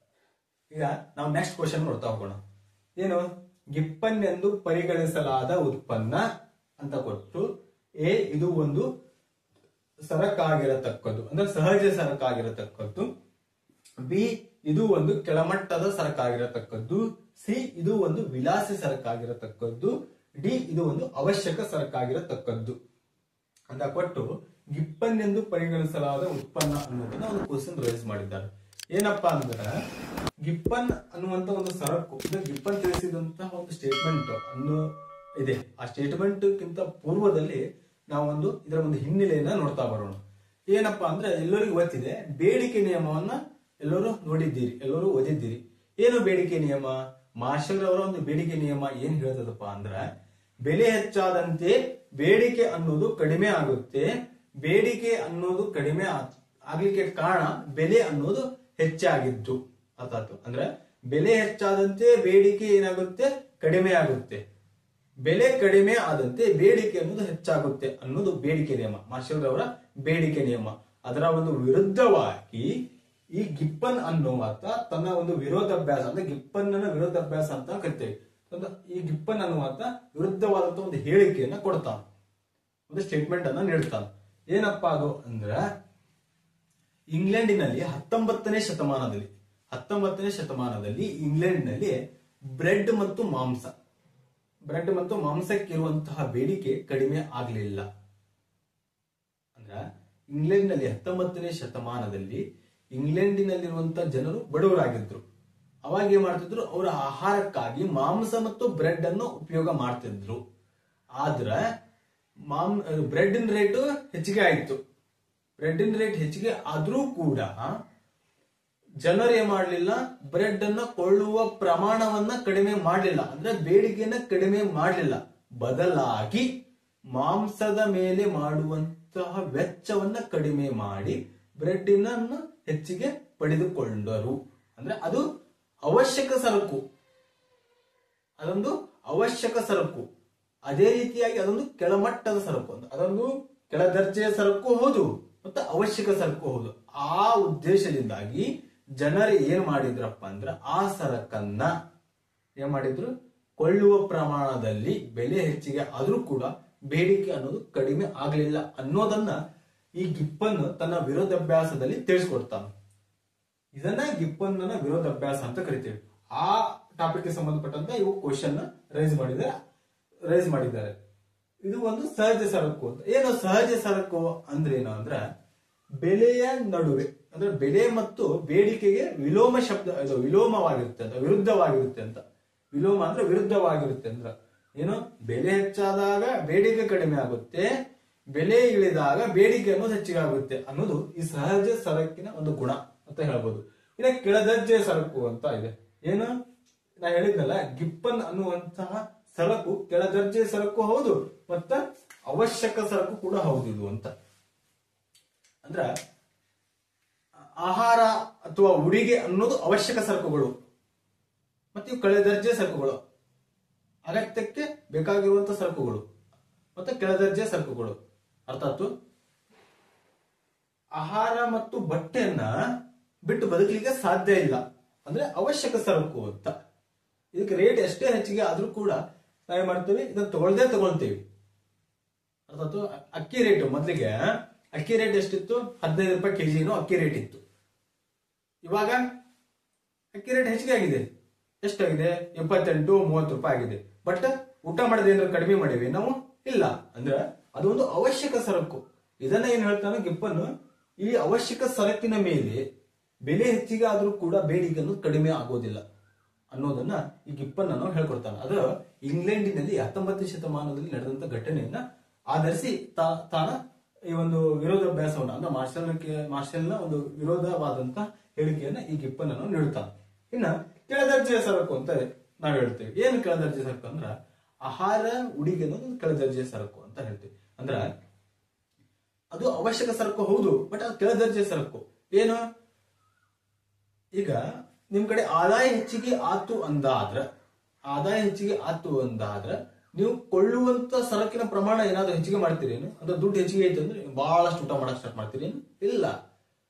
S2: ಈಗ ನಾವು ನೆಕ್ಸ್ಟ್ ಕ್ವಶನ್ ನೋಡ್ತಾ ಹೋಗೋಣ. ಏನು, ಗಿಪ್ಪನ್ ಎಂದು ಪರಿಗಣಿಸಲಾದ ಉತ್ಪನ್ನ ಅಂತ ಕೊಟ್ಟು, ಎ ಇದು ಒಂದು ಸರಕಾಗಿರತಕ್ಕದ್ದು ಅಂದ್ರೆ ಸಹಜ ಸರಕಾಗಿರತಕ್ಕದ್ದು, ಬಿ ಇದು ಒಂದು ಕೆಳಮಟ್ಟದ ಸರಕಾಗಿರತಕ್ಕದ್ದು, ಸಿ ಇದು ಒಂದು ವಿಲಾಸಿ ಸರಕಾಗಿರತಕ್ಕದ್ದು, ಡಿ ಇದು ಒಂದು ಅವಶ್ಯಕ ಸರಕಾಗಿರತಕ್ಕದ್ದು ಅಂತ ಕೊಟ್ಟು ಗಿಪ್ಪನ್ ಎಂದು ಪರಿಗಣಿಸಲಾದ ಉತ್ಪನ್ನ ಅನ್ನೋದನ್ನ ಒಂದು ಕ್ವಶನ್ ರೈಸ್ ಮಾಡಿದ್ದಾರೆ. ಏನಪ್ಪಾ ಅಂದ್ರೆ ಗಿಪ್ಪನ್ ಅನ್ನುವಂತ ಒಂದು ಸರಕು, ಗಿಪ್ಪನ್ ತಿಳಿಸಿದಂತಹ ಒಂದು ಸ್ಟೇಟ್ಮೆಂಟ್ ಅನ್ನು ಇದೆ. ಆ ಸ್ಟೇಟ್ಮೆಂಟ್ ಗಿಂತ ಪೂರ್ವದಲ್ಲಿ ನಾವೊಂದು ಇದರ ಒಂದು ಹಿನ್ನೆಲೆಯನ್ನ ನೋಡ್ತಾ ಬರೋಣ. ಏನಪ್ಪಾ ಅಂದ್ರೆ ಎಲ್ಲರಿಗೂ ಗೊತ್ತಿದೆ, ಬೇಡಿಕೆ ನಿಯಮವನ್ನ ಎಲ್ಲರೂ ನೋಡಿದ್ದೀರಿ, ಎಲ್ಲರೂ ಓದಿದ್ದೀರಿ. ಏನು ಬೇಡಿಕೆ ನಿಯಮ? ಮಾರ್ಷಲ್ ಅವರ ಒಂದು ಬೇಡಿಕೆ ನಿಯಮ ಏನ್ ಹೇಳ್ತದಪ್ಪ ಅಂದ್ರ, ಬೆಲೆ ಹೆಚ್ಚಾದಂತೆ ಬೇಡಿಕೆ ಅನ್ನೋದು ಕಡಿಮೆ ಆಗುತ್ತೆ. ಬೇಡಿಕೆ ಅನ್ನೋದು ಕಡಿಮೆ ಆಗ್ಲಿಕ್ಕೆ ಕಾರಣ ಬೆಲೆ ಅನ್ನೋದು ಹೆಚ್ಚಾಗಿದ್ದು. ಅರ್ಥಾತ್ ಅಂದ್ರೆ ಬೆಲೆ ಹೆಚ್ಚಾದಂತೆ ಬೇಡಿಕೆ ಏನಾಗುತ್ತೆ, ಕಡಿಮೆ ಆಗುತ್ತೆ. ಬೆಲೆ ಕಡಿಮೆ ಆದಂತೆ ಬೇಡಿಕೆ ಅನ್ನೋದು ಹೆಚ್ಚಾಗುತ್ತೆ ಅನ್ನೋದು ಬೇಡಿಕೆ ನಿಯಮ, ಮಾರ್ಷಲ್ ರವರ ಬೇಡಿಕೆ ನಿಯಮ. ಅದರ ಒಂದು ವಿರುದ್ಧವಾಗಿ ಈ ಗಿಬ್ಬನ್ ಅನ್ನುವಾತ ತನ್ನ ಒಂದು ವಿರೋಧಾಭ್ಯಾಸ ಅಂದ್ರೆ ಗಿಬ್ಬನ್ನ ವಿರೋಧಾಭ್ಯಾಸ ಅಂತ ಕರಿತೇವೆ. ಈ ಗಿಬ್ಬನ್ ಅನ್ನುವಾತ ವಿರುದ್ಧವಾದಂತ ಒಂದು ಹೇಳಿಕೆಯನ್ನ ಕೊಡ್ತಾನ, ಒಂದು ಸ್ಟೇಟ್ಮೆಂಟ್ ಅನ್ನ ನೀಡ್ತಾನ. ಏನಪ್ಪಾ ಅದು ಅಂದ್ರ ಇಂಗ್ಲೆಂಡಿನಲ್ಲಿ 19ನೇ ಶತಮಾನದಲ್ಲಿ ಇಂಗ್ಲೆಂಡ್ನಲ್ಲಿ ಬ್ರೆಡ್ ಮತ್ತು ಮಾಂಸಕ್ಕಿರುವಂತಹ ಬೇಡಿಕೆ ಕಡಿಮೆ ಆಗ್ಲಿಲ್ಲ. ಅಂದ್ರ ಇಂಗ್ಲೆಂಡ್ನಲ್ಲಿ 19ನೇ ಶತಮಾನದಲ್ಲಿ ಇಂಗ್ಲೆಂಡಿನಲ್ಲಿರುವಂತಹ ಜನರು ಬಡವರಾಗಿದ್ರು. ಅವಾಗ ಏನ್ ಮಾಡ್ತಿದ್ರು, ಅವರ ಆಹಾರಕ್ಕಾಗಿ ಮಾಂಸ ಮತ್ತು ಬ್ರೆಡ್ ಅನ್ನು ಉಪಯೋಗ ಮಾಡ್ತಿದ್ರು. ಆದ್ರ ಬ್ರೆಡ್ ರೇಟ್ ಹೆಚ್ಚಿಗೆ ಆಯ್ತು. ಬ್ರೆಡ್ ರೇಟ್ ಹೆಚ್ಚಿಗೆ ಆದ್ರೂ ಕೂಡ ಜನರು ಏನ್ ಮಾಡ್ಲಿಲ್ಲ, ಬ್ರೆಡ್ ಅನ್ನ ಕೊಳ್ಳುವ ಪ್ರಮಾಣವನ್ನ ಕಡಿಮೆ ಮಾಡ್ಲಿಲ್ಲ, ಅಂದ್ರೆ ಬೇಡಿಕೆಯನ್ನ ಕಡಿಮೆ ಮಾಡ್ಲಿಲ್ಲ. ಬದಲಾಗಿ ಮಾಂಸದ ಮೇಲೆ ಮಾಡುವಂತಹ ವೆಚ್ಚವನ್ನ ಕಡಿಮೆ ಮಾಡಿ ಬ್ರೆಡ್ ಅನ್ನು ಹೆಚ್ಚಿಗೆ ಪಡೆದುಕೊಂಡರು. ಅಂದ್ರೆ ಅದು ಅವಶ್ಯಕ ಸರಕು, ಅದೊಂದು ಅವಶ್ಯಕ ಸರಕು. ಅದೇ ರೀತಿಯಾಗಿ ಅದೊಂದು ಕೆಳಮಟ್ಟದ ಸರಕು, ಅದೊಂದು ಕೆಳ ದರ್ಜೆಯ ಸರಕು ಹೌದು ಮತ್ತು ಅವಶ್ಯಕ ಸರಕು ಹೌದು. ಆ ಉದ್ದೇಶದಿಂದಾಗಿ ಜನರು ಏನ್ ಮಾಡಿದ್ರಪ್ಪ ಅಂದ್ರ ಆ ಸರಕನ್ನ ಏನ್ ಮಾಡಿದ್ರು, ಕೊಳ್ಳುವ ಪ್ರಮಾಣದಲ್ಲಿ ಬೆಲೆ ಹೆಚ್ಚಿಗೆ ಆದ್ರೂ ಕೂಡ ಬೇಡಿಕೆ ಅನ್ನೋದು ಕಡಿಮೆ ಆಗ್ಲಿಲ್ಲ ಅನ್ನೋದನ್ನ ಈ ಗಿಬ್ಬನ್ ತನ್ನ ವಿರೋಧಾಭ್ಯಾಸದಲ್ಲಿ ತಿಳಿಸ್ಕೊಡ್ತಾನೆ. ಇದನ್ನ ಗಿಬ್ಬನ್ ವಿರೋಧಾಭ್ಯಾಸ ಅಂತ ಕರಿತೀವಿ. ಆ ಟಾಪಿಕ್ ಗೆ ಸಂಬಂಧಪಟ್ಟಂತ ಇವು ಕ್ವಶನ್ ರೈಸ್ ಮಾಡಿದ್ದಾರೆ. ಇದು ಒಂದು ಸಹಜ ಸರಕು ಅಂತ. ಏನು ಸಹಜ ಸರಕು ಅಂದ್ರೆ ಏನು ಅಂದ್ರ ಬೆಲೆಯ ನಡುವೆ, ಅಂದ್ರೆ ಬೆಲೆ ಮತ್ತು ಬೇಡಿಕೆಗೆ ವಿಲೋಮ ಶಬ್ದ, ವಿಲೋಮವಾಗಿರುತ್ತೆ ಅಂತ, ವಿರುದ್ಧವಾಗಿರುತ್ತೆ ಅಂತ. ವಿಲೋಮ ಅಂದ್ರೆ ವಿರುದ್ಧವಾಗಿರುತ್ತೆ ಅಂದ್ರ ಏನು, ಬೆಲೆ ಹೆಚ್ಚಾದಾಗ ಬೇಡಿಕೆ ಕಡಿಮೆ ಆಗುತ್ತೆ, ಬೆಲೆ ಇಳಿದಾಗ ಬೇಡಿಕೆ ಅನ್ನೋದು ಹೆಚ್ಚಿಗೆ ಆಗುತ್ತೆ ಅನ್ನೋದು ಈ ಸಹಜ ಸರಕಿನ ಒಂದು ಗುಣ ಅಂತ ಹೇಳ್ಬೋದು. ಇನ್ನ ಕೆಳದರ್ಜೆಯ ಸರಕು ಅಂತ ಇದೆ. ಏನು ನಾ ಹೇಳಿದ್ನಲ್ಲ, ಗಿಬ್ಬನ್ ಅನ್ನುವಂತಹ ಸರಕು ಕೆಳದರ್ಜೆಯ ಸರಕು ಹೌದು ಮತ್ತ ಅವಶ್ಯಕ ಸರಕು ಕೂಡ ಹೌದು ಇದು ಅಂತ. ಅಂದ್ರ ಆಹಾರ ಅಥವಾ ಉಡುಗೆ ಅನ್ನೋದು ಅವಶ್ಯಕ ಸರಕುಗಳು, ಮತ್ತೆ ಇವು ಕೆಳದರ್ಜೆಯ ಸರಕುಗಳು, ಅಗತ್ಯಕ್ಕೆ ಬೇಕಾಗಿರುವಂತಹ ಸರಕುಗಳು ಮತ್ತೆ ಕೆಳದರ್ಜೆಯ ಸರಕುಗಳು. ಅರ್ಥಾತ್ ಆಹಾರ ಮತ್ತು ಬಟ್ಟೆಯನ್ನ ಬಿಟ್ಟು ಬದುಕಲಿಕ್ಕೆ ಸಾಧ್ಯ ಇಲ್ಲ, ಅಂದ್ರೆ ಅವಶ್ಯಕ ಸರಕು ಅಂತ. ಇದಕ್ಕೆ ರೇಟ್ ಎಷ್ಟೇ ಹೆಚ್ಚಿಗೆ ಆದ್ರೂ ಕೂಡ ನಾವೇನ್ ಮಾಡ್ತೀವಿ, ಇದನ್ನ ತಗೊಳ್ತೇವೆ. ಅರ್ಥಾತ್ ಅಕ್ಕಿ ರೇಟ್, ಮೊದಲಿಗೆ ಅಕ್ಕಿ ರೇಟ್ ಎಷ್ಟಿತ್ತು, 15 ರೂಪಾಯಿ ಕೆಜಿನೂ ಅಕ್ಕಿ ರೇಟ್ ಇತ್ತು. ಇವಾಗ ಅಕ್ಕಿ ರೇಟ್ ಹೆಚ್ಚಿಗೆ ಆಗಿದೆ. ಎಷ್ಟಾಗಿದೆ, 28-30 ರೂಪಾಯಿ ಆಗಿದೆ. ಬಟ್ ಊಟ ಮಾಡೋದೇನಾದ್ರು ಕಡಿಮೆ ಮಾಡಿವಿ ನಾವು? ಇಲ್ಲ. ಅಂದ್ರೆ ಅದೊಂದು ಅವಶ್ಯಕ ಸರಕು. ಇದನ್ನ ಏನ್ ಹೇಳ್ತಾನೆ ಗಿಬ್ಬನ್, ಈ ಅವಶ್ಯಕ ಸರಕಿನ ಮೇಲೆ ಬೆಲೆ ಹೆಚ್ಚಿಗೆ ಆದ್ರೂ ಕೂಡ ಬೇಡಿಕೆಯನ್ನು ಕಡಿಮೆ ಆಗೋದಿಲ್ಲ ಅನ್ನೋದನ್ನ ಈ ಗಿಬ್ಬನ್ ಅನ್ನು ಹೇಳ್ಕೊಡ್ತಾನೆ. ಅದು ಇಂಗ್ಲೆಂಡಿನಲ್ಲಿ 19ನೇ ಶತಮಾನದಲ್ಲಿ ನಡೆದಂತ ಘಟನೆಯನ್ನ ಆಧರಿಸಿ ತಾನ ಈ ಒಂದು ವಿರೋಧಾಭ್ಯಾಸವನ್ನ, ಅಂದ್ರೆ ಮಾರ್ಷಲ್ನ ಒಂದು ವಿರೋಧವಾದಂತ ಹೇಳಿಕೆಯನ್ನ ಈ ಗಿಬ್ಬನ್ ಅನ್ನು ನೀಡುತ್ತಾನೆ. ಇನ್ನ ಕೆಳದರ್ಜೆಯ ಸರಕು ಅಂತ ನಾವ್ ಹೇಳ್ತೇವೆ. ಏನು ಕೆಳದರ್ಜೆಯ ಸರಕು ಅಂದ್ರ ಆಹಾರ ಉಡುಗೆ ಅನ್ನೋದು ಕೆಳದರ್ಜೆಯ ಸರಕು ಅಂತ ಹೇಳ್ತೇವೆ. ಅಂದ್ರ ಅದು ಅವಶ್ಯಕ ಸರಕು ಹೌದು, ಬಟ್ ಅದು ಕೆಳದರ್ಜೆಯ ಸರಕು. ಏನು, ಈಗ ನಿಮ್ ಕಡೆ ಆದಾಯ ಹೆಚ್ಚಿಗೆ ಆತು ಅಂದಾದ್ರ ನೀವು ಕೊಳ್ಳುವಂತ ಸರಕಿನ ಪ್ರಮಾಣ ಏನಾದ್ರು ಹೆಚ್ಚಿಗೆ ಮಾಡ್ತೀರೇನು? ಅಂದ್ರೆ ದುಡ್ಡು ಹೆಚ್ಚಿಗೆ ಐತೆ ಅಂದ್ರೆ ಬಹಳಷ್ಟು ಊಟ ಮಾಡಕ್ ಸ್ಟಾರ್ಟ್ ಮಾಡ್ತೀರೇನು? ಇಲ್ಲ.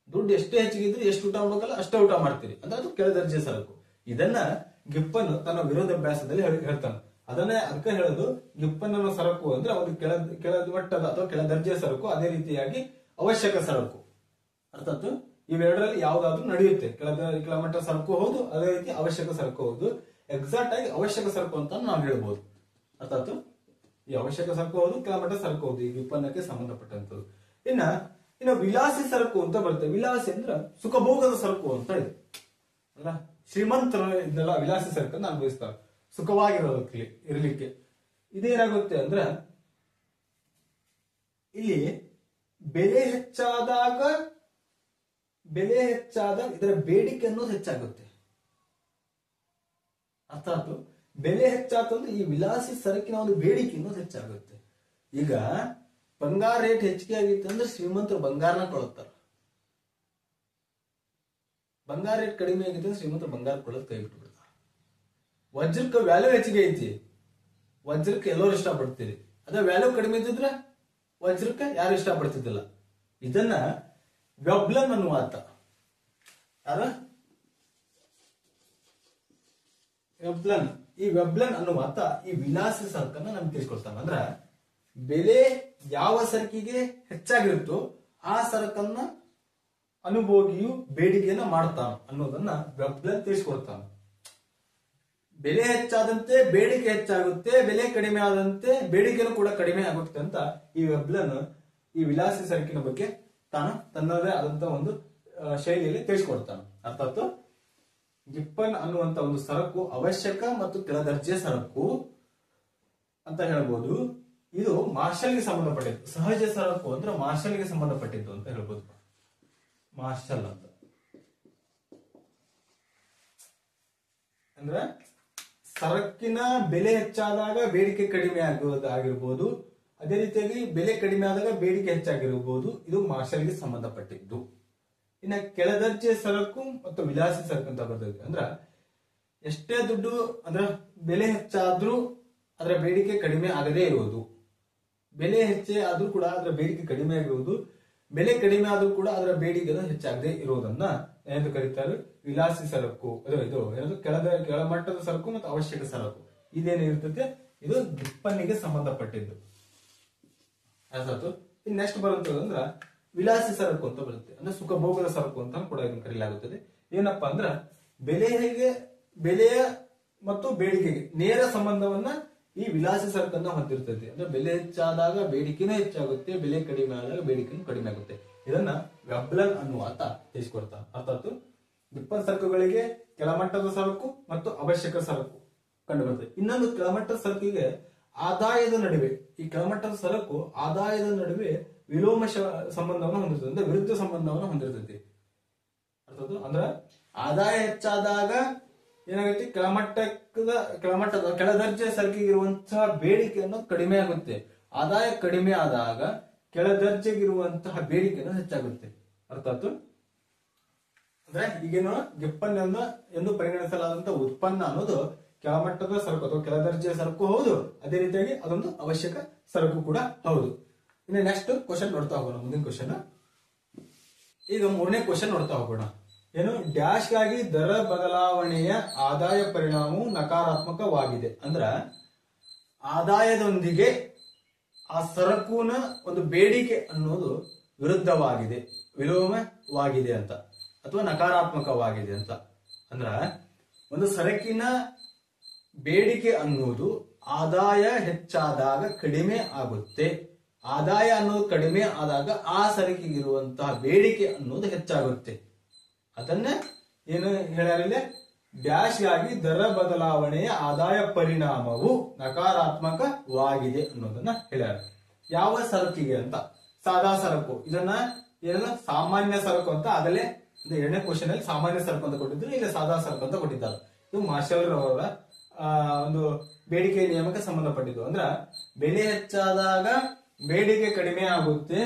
S2: ದುಡ್ಡು ಎಷ್ಟೇ ಹೆಚ್ಚಿಗೆ ಇದ್ರೆ ಎಷ್ಟು ಊಟ ಮಾಡ್ಬೇಕಲ್ಲ ಅಷ್ಟೇ ಊಟ ಮಾಡ್ತೀರಿ, ಅಂದ್ರೆ ಅದು ಕೆಳದರ್ಜೆ ಸರಕು. ಇದನ್ನ ಗಿಬ್ಬನ್ ತನ್ನ ವಿರೋಧಾಭ್ಯಾಸದಲ್ಲಿ ಹೇಳ್ತಾನೆ. ಅದಕ್ಕೆ ಹೇಳೋದು ಗಿಬ್ಬನ್ ಅನ್ನೋ ಸರಕು ಅಂದ್ರೆ ಒಂದು ಕೆಳಮಟ್ಟದ ಅಥವಾ ಕೆಳದರ್ಜೆಯ ಸರಕು, ಅದೇ ರೀತಿಯಾಗಿ ಅವಶ್ಯಕ ಸರಕು. ಅರ್ಥಾತ್ ಇವೆರಡರಲ್ಲಿ ಯಾವ್ದಾದ್ರು ನಡೆಯುತ್ತೆ. ಕೆಳಮಟ್ಟ ಸರಕು ಹೌದು, ಅದೇ ರೀತಿ ಅವಶ್ಯಕ ಸರಕು ಹೌದು. ಎಕ್ಸಾಕ್ಟ್ ಆಗಿ ಅವಶ್ಯಕ ಸರಕು ಅಂತ ನಾವು ಹೇಳ್ಬೋದು. ಅರ್ಥಾತ್ ಈ ಅವಶ್ಯಕ ಸರಕು ಹೌದು, ಕೆಳಮಟ್ಟ ಸರಕು ಹೌದು, ಈ ಗಿಬ್ಬನ್ನಕ್ಕೆ ಸಂಬಂಧಪಟ್ಟಂತದ್ದು. ಇನ್ನ ವಿಲಾಸಿ ಸರಕು ಅಂತ ಬರುತ್ತೆ. ವಿಲಾಸಿ ಅಂದ್ರೆ ಸುಖಭೋಗದ ಸರಕು ಅಂತ ಇದೆ. ಅಲ್ಲ, ಶ್ರೀಮಂತರ ಇದನ್ನೆಲ್ಲ ವಿಲಾಸಿ ಸರಕನ್ನು ಅನುಭವಿಸ್ತಾರೆ, ಇರಲಿಕ್ಕೆ. ಇದೇನಾಗುತ್ತೆ ಅಂದ್ರೆ ಇಲ್ಲಿ ಬೆಲೆ ಹೆಚ್ಚಾದಾಗ ಇದರ ಬೇಡಿಕೆ ಅನ್ನೋದು ಹೆಚ್ಚಾಗುತ್ತೆ. ಅರ್ಥಾತ್ ಬೆಲೆ ಹೆಚ್ಚಾತಂದ್ರೆ ಈ ವಿಲಾಸಿ ಸರಕಿನ ಒಂದು ಬೇಡಿಕೆ ಅನ್ನೋದು ಹೆಚ್ಚಾಗುತ್ತೆ. ಈಗ ಬಂಗಾರ ರೇಟ್ ಹೆಚ್ಚಿಗೆ ಆಗಿತ್ತು ಅಂದ್ರೆ ಶ್ರೀಮಂತರು ಬಂಗಾರನ ಕೊಳ್ಳುತ್ತಾರ. ಬಂಗಾರ ರೇಟ್ ಕಡಿಮೆ ಆಗಿತ್ತು ಅಂದ್ರೆ ಶ್ರೀಮಂತರು ಬಂಗಾರ ಕೊಳ್ಳೋದು ಕೈ ಬಿಟ್ಟು ಬಿಡ್ತಾರ. ವಜ್ರಕ್ಕೆ ವ್ಯಾಲ್ಯೂ ಹೆಚ್ಚಿಗೆ ಐತಿ, ವಜ್ರಕ್ಕೆ ಎಲ್ಲರೂ ಇಷ್ಟಪಡ್ತೀರಿ. ಅದೇ ವ್ಯಾಲ್ಯೂ ಕಡಿಮೆ ಇದ್ದಿದ್ರೆ ವಜ್ರಕ್ಕೆ ಯಾರು ಇಷ್ಟಪಡ್ತಿದ್ದಿಲ್ಲ. ಇದನ್ನ ವೆಬ್ಲನ್ ಅನ್ನುವ ಆತ, ಯಾರ ವೆಬ್ಲನ್, ಈ ವೆಬ್ಲನ್ ಅನ್ನುವ ಆತ ಈ ವಿಲಾಸಿ ಸರಕನ್ನ ನಮ್ಗೆ ತಿಳಿಸ್ಕೊಡ್ತಾನ. ಅಂದ್ರ ಬೆಲೆ ಯಾವ ಸರಕಿಗೆ ಹೆಚ್ಚಾಗಿರುತ್ತೋ ಆ ಸರಕನ್ನ ಅನುಭೋಗಿಯು ಬೇಡಿಕೆಯನ್ನ ಮಾಡ್ತಾನ ಅನ್ನೋದನ್ನ ವೆಬ್ಲನ್ ತಿಳಿಸ್ಕೊಡ್ತಾನ. ಬೆಲೆ ಹೆಚ್ಚಾದಂತೆ ಬೇಡಿಕೆ ಹೆಚ್ಚಾಗುತ್ತೆ, ಬೆಲೆ ಕಡಿಮೆ ಆದಂತೆ ಬೇಡಿಕೆನೂ ಕೂಡ ಕಡಿಮೆ ಆಗುತ್ತೆ ಅಂತ ಈ ವೆಬ್ಲನ್ ಈ ವಿಲಾಸಿ ಸರಕಿನ ಬಗ್ಗೆ ತಾನು ತನ್ನದೇ ಆದಂತ ಒಂದು ಶೈಲಿಯಲ್ಲಿ ತಿಳಿಸ್ಕೊಡ್ತಾನೆ. ಅರ್ಥಾತ್ ಗಿಪ್ಪನ್ ಅನ್ನುವಂತ ಒಂದು ಸರಕು ಅವಶ್ಯಕ ಮತ್ತು ಕೆಳದರ್ಜೆ ಸರಕು ಅಂತ ಹೇಳ್ಬೋದು. ಇದು ಮಾರ್ಷಲ್ಗೆ ಸಂಬಂಧಪಟ್ಟಿದ್ದು. ಸಹಜ ಸರಕು ಅಂದ್ರೆ ಮಾರ್ಷಲ್ಗೆ ಸಂಬಂಧಪಟ್ಟಿದ್ದು ಅಂತ ಹೇಳ್ಬೋದು. ಮಾರ್ಷಲ್ ಅಂತ ಅಂದ್ರೆ ಸರಕಿನ ಬೆಲೆ ಹೆಚ್ಚಾದಾಗ ಬೇಡಿಕೆ ಕಡಿಮೆ ಆಗಿರ್ಬೋದು, ಅದೇ ರೀತಿಯಾಗಿ ಬೆಲೆ ಕಡಿಮೆ ಆದಾಗ ಬೇಡಿಕೆ ಹೆಚ್ಚಾಗಿರ್ಬೋದು. ಇದು ಮಾರ್ಷಲ್ಗೆ ಸಂಬಂಧಪಟ್ಟಿದ್ದು. ಇನ್ನ ಕೆಳದರ್ಜೆ ಸರಕು ಮತ್ತು ವಿಲಾಸಿ ಸರಕು ಅಂತ ಬರ್ತದೆ. ಅಂದ್ರ ಎಷ್ಟೇ ದುಡ್ಡು ಅಂದ್ರ ಬೆಲೆ ಹೆಚ್ಚಾದ್ರೂ ಅದರ ಬೇಡಿಕೆ ಕಡಿಮೆ ಆಗದೇ ಇರುವುದು, ಬೆಲೆ ಹೆಚ್ಚೆ ಆದ್ರೂ ಕೂಡ ಅದರ ಬೇಡಿಕೆ ಕಡಿಮೆ ಆಗಿರುವುದು, ಬೆಲೆ ಕಡಿಮೆ ಆದ್ರೂ ಕೂಡ ಅದರ ಬೇಡಿಕೆ ಹೆಚ್ಚಾಗದೆ ಇರುವುದನ್ನ ಏನೆಂದು ಕರೀತಾರೆ? ವಿಲಾಸಿ ಸರಕು. ಇದು ಏನದು? ಕೆಳಮಟ್ಟದ ಸರಕು ಮತ್ತು ಅವಶ್ಯಕ ಸರಕು. ಇದೇನಿರ್ತದೆ ಇದು ಗಿಪ್ಪನ್ನಿಗೆ ಸಂಬಂಧಪಟ್ಟಿದ್ದು. ಇನ್ ನೆಕ್ಸ್ಟ್ ಬರುತ್ತಂದ್ರ ವಿಲಾಸಿ ಸರಕು ಅಂತ ಬರುತ್ತೆ. ಅಂದ್ರೆ ಸುಖಭೋಗದ ಸರಕು ಅಂತ ಕೂಡ ಇದನ್ನು ಕರೆಯಲಾಗುತ್ತದೆ. ಏನಪ್ಪಾ ಅಂದ್ರ ಬೆಲೆಯ ಮತ್ತು ಬೇಡಿಕೆಗೆ ನೇರ ಸಂಬಂಧವನ್ನ ಈ ವಿಲಾಸಿ ಸರಕನ್ನ ಹೊಂದಿರ್ತದೆ. ಅಂದ್ರೆ ಬೆಲೆ ಹೆಚ್ಚಾದಾಗ ಬೇಡಿಕೆನೂ ಹೆಚ್ಚಾಗುತ್ತೆ, ಬೆಲೆ ಕಡಿಮೆ ಆದಾಗ ಬೇಡಿಕೆನೂ ಕಡಿಮೆ ಆಗುತ್ತೆ. ಇದನ್ನ ವೆಬ್ಲನ್ ಅನ್ನುವ ಆತ ತಿಳಿಸ್ಕೊಡ್ತಾನೆ. ಅರ್ಥಾತ್ ಗಿಪ್ಪನ್ ಸರಕುಗಳಿಗೆ ಕೆಳಮಟ್ಟದ ಸರಕು ಮತ್ತು ಅವಶ್ಯಕ ಸರಕು ಕಂಡು ಬರ್ತದೆ. ಇನ್ನೊಂದು ಕೆಳಮಟ್ಟದ ಸರಕಿಗೆ ಆದಾಯದ ನಡುವೆ, ಈ ಕೆಳಮಟ್ಟದ ಸರಕು ಆದಾಯದ ನಡುವೆ ವಿಲೋಮ ಸಂಬಂಧವನ್ನು ಹೊಂದಿರ್ತದೆ, ಅಂದ್ರೆ ವಿರುದ್ಧ ಸಂಬಂಧವನ್ನು ಹೊಂದಿರ್ತೈತಿ. ಅರ್ಥಾತ್ ಅಂದ್ರ ಆದಾಯ ಹೆಚ್ಚಾದಾಗ ಏನಾಗುತ್ತೆ? ಕೆಳಮಟ್ಟದ ಕೆಳದರ್ಜೆ ಸರಕಿಗಿರುವಂತಹ ಬೇಡಿಕೆ ಅನ್ನೋದು ಕಡಿಮೆ ಆಗುತ್ತೆ. ಆದಾಯ ಕಡಿಮೆ ಆದಾಗ ಕೆಳದರ್ಜೆಗಿರುವಂತಹ ಬೇಡಿಕೆ ಹೆಚ್ಚಾಗುತ್ತೆ. ಅರ್ಥಾತ್ ಅಂದ್ರೆ ಈಗೇನು ಗಿಪ್ಪನ್ ಎಂದು ಪರಿಗಣಿಸಲಾದಂತಹ ಉತ್ಪನ್ನ ಅನ್ನೋದು ಕೆಳಮಟ್ಟದ ಸರಕು ಅಥವಾ ಕೆಳದರ್ಜೆಯ ಸರಕು ಹೌದು, ಅದೇ ರೀತಿಯಾಗಿ ಅದೊಂದು ಅವಶ್ಯಕ ಸರಕು ಕೂಡ ಹೌದು. ಇನ್ನು ನೆಕ್ಸ್ಟ್ ಕ್ವಶನ್ ನೋಡ್ತಾ ಹೋಗೋಣ. ಮುಂದಿನ ಕ್ವಶನ್, ಈಗ ಮೂರನೇ ಕ್ವಶನ್ ನೋಡ್ತಾ ಹೋಗೋಣ. ಏನು? ಡ್ಯಾಶ್ ಗಾಗಿ ದರ ಬದಲಾವಣೆಯ ಆದಾಯ ಪರಿಣಾಮವು ನಕಾರಾತ್ಮಕವಾಗಿದೆ. ಅಂದ್ರ ಆದಾಯದೊಂದಿಗೆ ಆ ಸರಕುನ ಒಂದು ಬೇಡಿಕೆ ಅನ್ನೋದು ವಿರುದ್ಧವಾಗಿದೆ, ವಿಲೋಮವಾಗಿದೆ ಅಂತ, ಅಥವಾ ನಕಾರಾತ್ಮಕವಾಗಿದೆ ಅಂತ. ಅಂದ್ರ ಒಂದು ಸರಕಿನ ಬೇಡಿಕೆ ಅನ್ನೋದು ಆದಾಯ ಹೆಚ್ಚಾದಾಗ ಕಡಿಮೆ ಆಗುತ್ತೆ, ಆದಾಯ ಅನ್ನೋದು ಕಡಿಮೆ ಆದಾಗ ಆ ಸರಕಿಗಿರುವಂತಹ ಬೇಡಿಕೆ ಅನ್ನೋದು ಹೆಚ್ಚಾಗುತ್ತೆ. ಅದನ್ನ ಏನು ಹೇಳ್ಯಾರಿಲ್ಲ? ಡ್ಯಾಶ್ ಗಾಗಿ ದರ ಬದಲಾವಣೆಯ ಆದಾಯ ಪರಿಣಾಮವು ನಕಾರಾತ್ಮಕವಾಗಿದೆ ಅನ್ನೋದನ್ನ ಹೇಳ್ಯಾರ. ಯಾವ ಸರಕಿಗೆ ಅಂತ? ಸಾದಾ ಸರಕು. ಇದನ್ನ ಏನಲ್ಲ ಸಾಮಾನ್ಯ ಸರಕು ಅಂತ ಆಗಲೇ ಎರಡನೇ ಕ್ವಶನ್ ಅಲ್ಲಿ ಸಾಮಾನ್ಯ ಸರಕು ಅಂತ ಕೊಟ್ಟಿದ್ರು, ಇಲ್ಲ ಸಾದಾ ಸರಕು ಅಂತ ಕೊಟ್ಟಿದ್ದಾರೆ. ಇದು ಮಾರ್ಷಲ್ ರವರ ಒಂದು ಬೇಡಿಕೆ ನಿಯಮಕ್ಕೆ ಸಂಬಂಧಪಟ್ಟಿದ್ದು. ಅಂದ್ರ ಬೆಲೆ ಹೆಚ್ಚಾದಾಗ ಬೇಡಿಕೆ ಕಡಿಮೆ ಆಗುತ್ತೆ,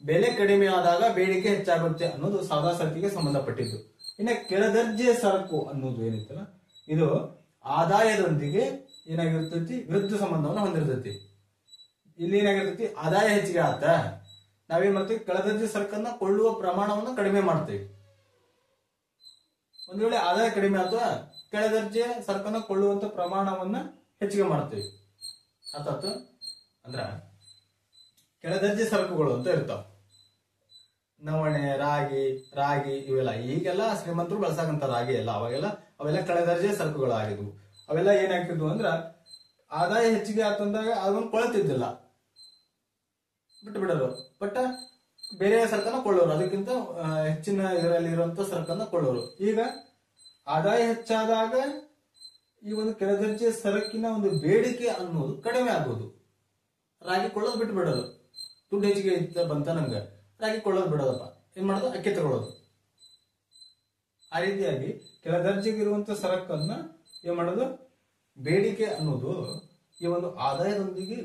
S2: ಬೆಲೆ ಕಡಿಮೆ ಆದಾಗ ಬೇಡಿಕೆ ಹೆಚ್ಚಾಗುತ್ತೆ ಅನ್ನೋದು ಸಾದಾ ಸರಕಿಗೆ ಸಂಬಂಧಪಟ್ಟಿದ್ದು. ಇನ್ನ ಕೆಳದರ್ಜೆ ಸರಕು ಅನ್ನೋದು ಏನಿತ್ತಲ್ಲ, ಇದು ಆದಾಯದೊಂದಿಗೆ ಏನಾಗಿರ್ತೈತಿ? ವಿರುದ್ಧ ಸಂಬಂಧವನ್ನು ಹೊಂದಿರ್ತೈತಿ. ಇಲ್ಲಿ ಏನಾಗಿರ್ತೈತಿ? ಆದಾಯ ಹೆಚ್ಚಿಗೆ ಆತ, ನಾವೇನ್ ಮಾಡ್ತೀವಿ? ಕೆಳದರ್ಜೆ ಸರಕನ್ನ ಕೊಳ್ಳುವ ಪ್ರಮಾಣವನ್ನು ಕಡಿಮೆ ಮಾಡ್ತೇವೆ. ಒಂದ್ ವೇಳೆ ಆದಾಯ ಕಡಿಮೆ ಆತ, ಕೆಳದರ್ಜೆ ಸರಕನ್ನ ಕೊಳ್ಳುವಂತ ಪ್ರಮಾಣವನ್ನ ಹೆಚ್ಚಿಗೆ ಮಾಡ್ತೇವೆ. ಅರ್ಥಾತ್ ಅಂದ್ರ ಕೆಳದರ್ಜೆ ಸರಕುಗಳು ಅಂತ ಇರ್ತಾವ. ನವಣೆ, ರಾಗಿ ಇವೆಲ್ಲ ಈಗೆಲ್ಲ ಶ್ರೀಮಂತರು ಬಳಸಕಂತ ರಾಗಿ ಎಲ್ಲ, ಅವೆಲ್ಲ ಕೆಳದರ್ಜೆ ಸರಕುಗಳಾಗಿದ್ವು. ಅವೆಲ್ಲ ಏನಾಗ್ತಿದ್ವು ಅಂದ್ರ ಆದಾಯ ಹೆಚ್ಚಿಗೆ ಆತಂದಾಗ ಅದನ್ನ ಕೊಳ್ತಿದ್ದಿಲ್ಲ, ಬಿಟ್ಟು ಬಿಡೋರು. ಬಟ್ ಬೇರೆ ಸರಕನ್ನ ಕೊಳ್ಳೋರು, ಅದಕ್ಕಿಂತ ಹೆಚ್ಚಿನ ಇದರಲ್ಲಿ ಇರುವಂತ ಸರಕನ್ನ ಕೊಳ್ಳೋರು. ಈಗ ಆದಾಯ ಹೆಚ್ಚಾದಾಗ ಈ ಒಂದು ಕೆಳದರ್ಜೆ ಸರಕಿನ ಒಂದು ಬೇಡಿಕೆ ಅನ್ನೋದು ಕಡಿಮೆ ಆಗೋದು, ರಾಗಿ ಕೊಳ್ಳೋದು ಬಿಟ್ಟು ಬಿಡೋದು. ದುಡ್ಡು ಹೆಚ್ಚಿಗೆ ಬಂತ ನಮ್ಗೆ, ರಾಗಿ ಕೊಳ್ಳೋದು ಬಿಡೋದಪ್ಪ, ಏನ್ ಮಾಡೋದು? ಅಕ್ಕಿ ತಗೊಳ್ಳೋದು. ಆ ರೀತಿಯಾಗಿ ಕೆಳದರ್ಜೆಗಿರುವಂತ ಸರಕನ್ನ ಏನ್ ಮಾಡೋದು? ಬೇಡಿಕೆ ಅನ್ನೋದು ಈ ಒಂದು ಆದಾಯದೊಂದಿಗೆ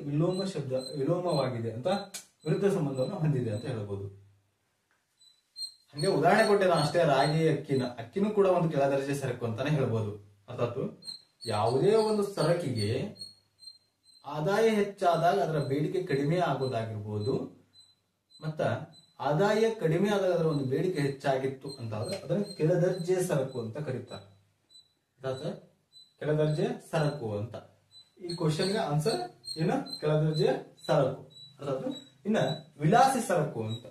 S2: ವಿಲೋಮವಾಗಿದೆ ಅಂತ ವಿರುದ್ಧ ಸಂಬಂಧವನ್ನು ಹೊಂದಿದೆ ಅಂತ ಹೇಳ್ಬೋದು. ಹಂಗೆ ಉದಾಹರಣೆ ಕೊಟ್ಟೆ ನಾನು ಅಷ್ಟೇ, ರಾಗಿ ಅಕ್ಕಿನೂ ಕೂಡ ಒಂದು ಕೆಳದರ್ಜೆ ಸರಕು ಅಂತಾನೆ ಹೇಳ್ಬೋದು. ಅರ್ಥಾತ್ ಯಾವುದೇ ಒಂದು ಸರಕಿಗೆ ಆದಾಯ ಹೆಚ್ಚಾದಾಗ ಅದರ ಬೇಡಿಕೆ ಕಡಿಮೆ ಆಗೋದಾಗಿರ್ಬೋದು, ಮತ್ತ ಆದಾಯ ಕಡಿಮೆ ಆದಾಗ ಅದರ ಒಂದು ಬೇಡಿಕೆ ಹೆಚ್ಚಾಗಿತ್ತು ಅಂತಾದ್ರೆ ಅದನ್ನು ಕೆಳದರ್ಜೆ ಸರಕು ಅಂತ ಕರೀತಾರೆ. ಕೆಳದರ್ಜೆ ಸರಕು ಅಂತ. ಈ ಕ್ವಶನ್ಗೆ ಆನ್ಸರ್ ಏನು? ಕೆಳದರ್ಜೆ ಸರಕು. ಅರ್ಥಾತ್ ಇನ್ನ ವಿಲಾಸಿ ಸರಕು ಅಂತ.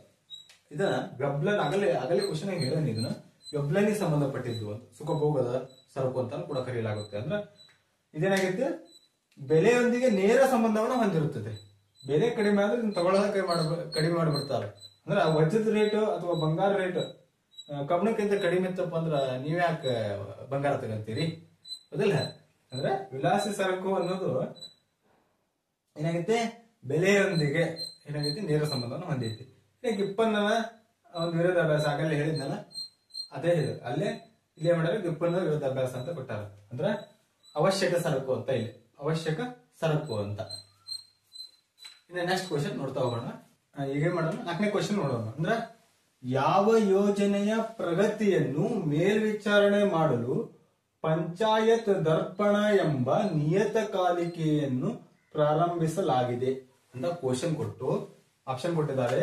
S2: ಇದನ್ನ ಗಬ್ಲನ್ ಆಗಲೇ ಕ್ವಶನ್ ಹೇಳೋಣ. ಇದನ್ನ ಗಬ್ಲನಿಗೆ ಸಂಬಂಧಪಟ್ಟಿದ್ದು ಅಂತ, ಸುಖಭೋಗದ ಸರಕು ಅಂತ ಕೂಡ ಕರೆಯಲಾಗುತ್ತೆ. ಅಂದ್ರೆ ಇದೇನಾಗುತ್ತೆ, ಬೆಲೆಯೊಂದಿಗೆ ನೇರ ಸಂಬಂಧವನ್ನು ಹೊಂದಿರುತ್ತದೆ. ಬೆಲೆ ಕಡಿಮೆ ಆದ್ರೆ ಇದನ್ನ ತಗೊಳ್ಳೋದ ಕಡಿಮೆ ಮಾಡಿಬಿಡ್ತಾರೆ. ಅಂದ್ರೆ ವಜ್ರದ ರೇಟ್ ಅಥವಾ ಬಂಗಾರ ರೇಟ್ ಕಬ್ಬಣಕ್ಕಿಂತ ಕಡಿಮೆ ಇತ್ತಪ್ಪ ಅಂದ್ರ ನೀವ್ಯಾಕೆ ಬಂಗಾರ ತಗೊಂತೀರಿ? ಹೌದಿಲ್ಲ? ಅಂದ್ರೆ ವಿಲಾಸಿ ಸರಕು ಅನ್ನೋದು ಏನಾಗುತ್ತೆ, ಬೆಲೆಯೊಂದಿಗೆ ಏನಾಗೈತಿ ನೇರ ಸಂಬಂಧವನ್ನು ಹೊಂದೈತಿ. ಗಿಪ್ಪನ್ನ ಒಂದು ವಿರೋಧಾಭ್ಯಾಸ ಆಗಲೇ ಹೇಳಿದ್ನಲ್ಲ, ಅದೇ ಹೇಳಿದ್ರು. ಅಲ್ಲೇ ಇಲ್ಲೇ ಮಾಡಿದ್ರೆ ಗಿಪ್ಪನ್ನ ವಿರೋಧಾಭ್ಯಾಸ ಅಂತ ಕೊಟ್ಟಾರ. ಅಂದ್ರೆ ಅವಶ್ಯಕ ಸರಕು ಅಂತ, ಇಲ್ಲಿ ಅವಶ್ಯಕ ಸರಕು ಅಂತ. ಇನ್ನು ನೆಕ್ಸ್ಟ್ ಕ್ವಶನ್ ನೋಡ್ತಾ ಹೋಗೋಣ. ಈಗ ಮಾಡೋಣ, 4ನೇ ಕ್ವಶನ್ ನೋಡೋಣ. ಅಂದ್ರೆ ಯಾವ ಯೋಜನೆಯ ಪ್ರಗತಿಯನ್ನು ಮೇಲ್ವಿಚಾರಣೆ ಮಾಡಲು ಪಂಚಾಯತ್ ದರ್ಪಣ ಎಂಬ ನಿಯತಕಾಲಿಕೆಯನ್ನು ಪ್ರಾರಂಭಿಸಲಾಗಿದೆ ಅಂತ ಕ್ವಶನ್ ಕೊಟ್ಟು ಆಪ್ಷನ್ ಕೊಟ್ಟಿದ್ದಾರೆ.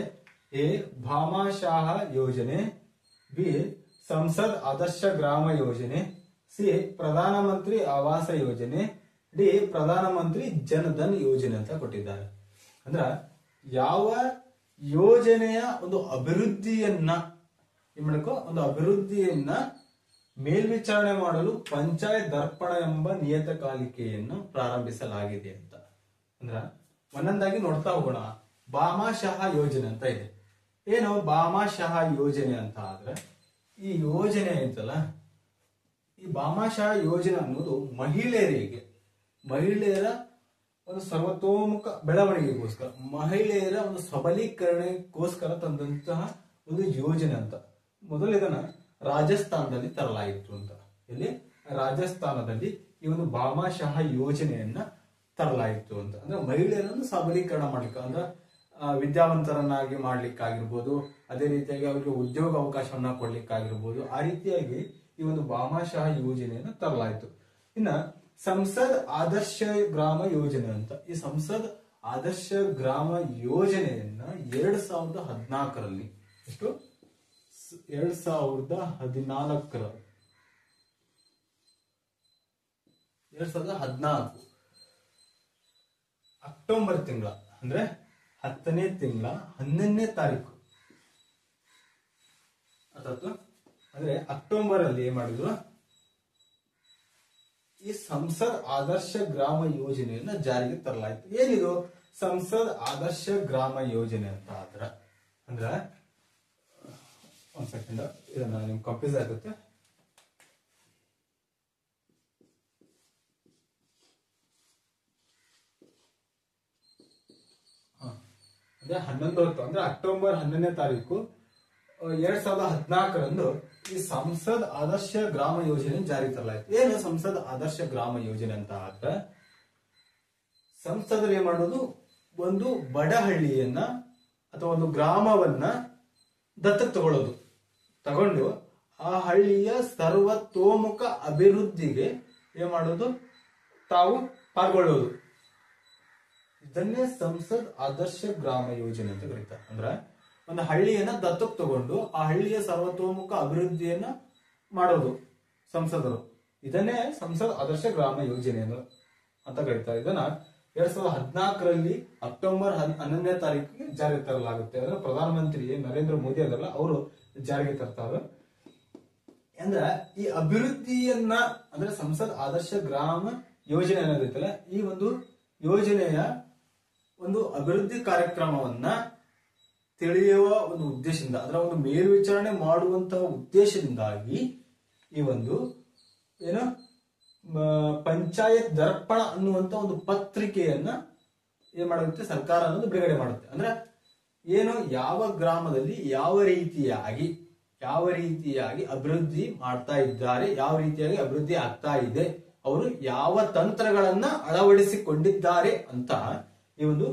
S2: ಎ ಭಾಮಾಶಾಹ ಯೋಜನೆ, ಬಿ ಸಂಸದ್ ಆದರ್ಶ ಗ್ರಾಮ ಯೋಜನೆ, ಸಿ ಪ್ರಧಾನಮಂತ್ರಿ ಆವಾಸ ಯೋಜನೆ, ಡಿ ಪ್ರಧಾನಮಂತ್ರಿ ಜನಧನ್ ಯೋಜನೆ ಅಂತ ಕೊಟ್ಟಿದ್ದಾರೆ. ಅಂದ್ರ ಯಾವ ಯೋಜನೆಯ ಒಂದು ಅಭಿವೃದ್ಧಿಯನ್ನ ಮೇಲ್ವಿಚಾರಣೆ ಮಾಡಲು ಪಂಚಾಯತ್ ದರ್ಪಣ ಎಂಬ ನಿಯತಕಾಲಿಕೆಯನ್ನು ಪ್ರಾರಂಭಿಸಲಾಗಿದೆ ಅಂತ. ಅಂದ್ರ ಒಂದೊಂದಾಗಿ ನೋಡ್ತಾ ಹೋಗೋಣ. ಭಾಮಾಶಾಹ ಯೋಜನೆ ಅಂತ ಇದೆ. ಏನು ಭಾಮಾಶಾಹ ಯೋಜನೆ ಅಂತ ಆದ್ರೆ, ಈ ಯೋಜನೆ ಐತಲ್ಲ, ಈ ಭಾಮಾಶಾಹ ಯೋಜನೆ ಅನ್ನೋದು ಮಹಿಳೆಯರ ಒಂದು ಸರ್ವತೋಮುಖ ಬೆಳವಣಿಗೆಗೋಸ್ಕರ, ಮಹಿಳೆಯರ ಒಂದು ಸಬಲೀಕರಣಕ್ಕೋಸ್ಕರ ತಂದಂತಹ ಒಂದು ಯೋಜನೆ ಅಂತ. ಮೊದಲು ಇದನ್ನ ರಾಜಸ್ಥಾನದಲ್ಲಿ ತರಲಾಯಿತು ಅಂತ. ಇಲ್ಲಿ ರಾಜಸ್ಥಾನದಲ್ಲಿ ಈ ಒಂದು ಭಾಮಾಶಾಹ ಯೋಜನೆಯನ್ನ ತರಲಾಯಿತು ಅಂತ. ಅಂದ್ರೆ ಮಹಿಳೆಯರನ್ನು ಸಬಲೀಕರಣ ಮಾಡ್ಲಿಕ್ಕೆ, ಅಂದ್ರೆ ವಿದ್ಯಾವಂತರನ್ನಾಗಿ ಮಾಡ್ಲಿಕ್ಕಾಗಿರ್ಬೋದು, ಅದೇ ರೀತಿಯಾಗಿ ಅವರಿಗೆ ಉದ್ಯೋಗ ಅವಕಾಶವನ್ನ ಕೊಡ್ಲಿಕ್ಕಾಗಿರ್ಬೋದು. ಆ ರೀತಿಯಾಗಿ ಈ ಒಂದು ಭಾಮಾಶಾಹ ಯೋಜನೆಯನ್ನ ತರಲಾಯಿತು. ಇನ್ನ ಸಂಸದ್ ಆದರ್ಶ ಗ್ರಾಮ ಯೋಜನೆ ಅಂತ. ಈ ಸಂಸದ್ ಆದರ್ಶ ಗ್ರಾಮ ಯೋಜನೆಯನ್ನ 2014ರಲ್ಲಿ 2014 ಅಕ್ಟೋಬರ್ ತಿಂಗಳ, ಅಂದ್ರೆ 10ನೇ ತಿಂಗಳ 11ನೇ ತಾರೀಕು ಅಂದ್ರೆ ಅಕ್ಟೋಬರ್ ಅಲ್ಲಿ ಏನ್ ಮಾಡಿದ್ರು, ಈ ಸಂಸದ್ ಆದರ್ಶ ಗ್ರಾಮ ಯೋಜನೆಯನ್ನ ಜಾರಿಗೆ ತರಲಾಯಿತು. ಏನಿದು ಸಂಸದ್ ಆದರ್ಶ ಗ್ರಾಮ ಯೋಜನೆ ಅಂತ ಅಂದ್ರ ಒಂದ್ ಸೆಕೆಂಡ್, ಇದನ್ನ ನಿಮ್ಗೆ ಕನ್ಫ್ಯೂಸ್ ಆಗುತ್ತೆ. ಅಂದ್ರೆ 11 ಅಂದ್ರೆ ಅಕ್ಟೋಬರ್ 11ನೇ ತಾರೀಕು 2014ರಂದು ಈ ಸಂಸದ್ ಆದರ್ಶ ಗ್ರಾಮ ಯೋಜನೆ ಜಾರಿ ತರಲಾಯಿತು. ಏನು ಸಂಸದ್ ಆದರ್ಶ ಗ್ರಾಮ ಯೋಜನೆ ಅಂತ ಆದ್ರೆ, ಸಂಸದರು ಏನ್ ಮಾಡೋದು, ಒಂದು ಬಡಹಳ್ಳಿಯನ್ನ ಅಥವಾ ಒಂದು ಗ್ರಾಮವನ್ನ ದತ್ತಕ್ಕೆ ತಗೊಂಡು ಆ ಹಳ್ಳಿಯ ಸರ್ವತೋಮುಖ ಅಭಿವೃದ್ಧಿಗೆ ಏನ್ ಮಾಡೋದು, ತಾವು ಪಾಲ್ಗೊಳ್ಳೋದು. ಇದನ್ನೇ ಸಂಸದ್ ಆದರ್ಶ ಗ್ರಾಮ ಯೋಜನೆ ಅಂತ ಕರೀತಾರೆ. ಅಂದ್ರ ಒಂದು ಹಳ್ಳಿಯನ್ನ ದತ್ತಕ್ಕೆ ತಗೊಂಡು ಆ ಹಳ್ಳಿಯ ಸರ್ವತೋಮುಖ ಅಭಿವೃದ್ಧಿಯನ್ನ ಮಾಡೋದು ಸಂಸದರು. ಇದನ್ನೇ ಸಂಸದ್ ಆದರ್ಶ ಗ್ರಾಮ ಯೋಜನೆ ಅಂತ ಕರೀತಾರೆ. ಇದನ್ನ 2014ರಲ್ಲಿ ಅಕ್ಟೋಬರ್ 11ನೇ ತಾರೀಕಿಗೆ ಜಾರಿಗೆ ತರಲಾಗುತ್ತೆ. ಅಂದ್ರೆ ಪ್ರಧಾನಮಂತ್ರಿ ನರೇಂದ್ರ ಮೋದಿ ಅದಲ್ಲ, ಅವರು ಜಾರಿಗೆ ತರ್ತಾರೆ. ಅಂದ್ರೆ ಈ ಅಭಿವೃದ್ಧಿಯನ್ನ, ಅಂದ್ರೆ ಸಂಸದ್ ಆದರ್ಶ ಗ್ರಾಮ ಯೋಜನೆ ಅನ್ನೋದೈತಲ್ಲ, ಈ ಒಂದು ಯೋಜನೆಯ ಒಂದು ಅಭಿವೃದ್ಧಿ ಕಾರ್ಯಕ್ರಮವನ್ನ ತಿಳಿಯುವ ಒಂದು ಉದ್ದೇಶದಿಂದ, ಅದರ ಒಂದು ಮೇಲ್ವಿಚಾರಣೆ ಮಾಡುವಂತಹ ಉದ್ದೇಶದಿಂದಾಗಿ ಈ ಒಂದು ಏನು ಪಂಚಾಯತ್ ದರ್ಪಣ ಅನ್ನುವಂತ ಒಂದು ಪತ್ರಿಕೆಯನ್ನ ಏನ್ ಮಾಡುತ್ತೆ, ಸರ್ಕಾರ ಅನ್ನೋದು ಬಿಡುಗಡೆ ಮಾಡುತ್ತೆ. ಅಂದ್ರೆ ಏನು, ಯಾವ ಗ್ರಾಮದಲ್ಲಿ ಯಾವ ರೀತಿಯಾಗಿ ಅಭಿವೃದ್ಧಿ ಮಾಡ್ತಾ ಇದ್ದಾರೆ, ಯಾವ ರೀತಿಯಾಗಿ ಅಭಿವೃದ್ಧಿ ಆಗ್ತಾ ಇದೆ ಅವರು ಯಾವ ತಂತ್ರಗಳನ್ನ ಅಳವಡಿಸಿಕೊಂಡಿದ್ದಾರೆ ಅಂತ ಈ ಒಂದು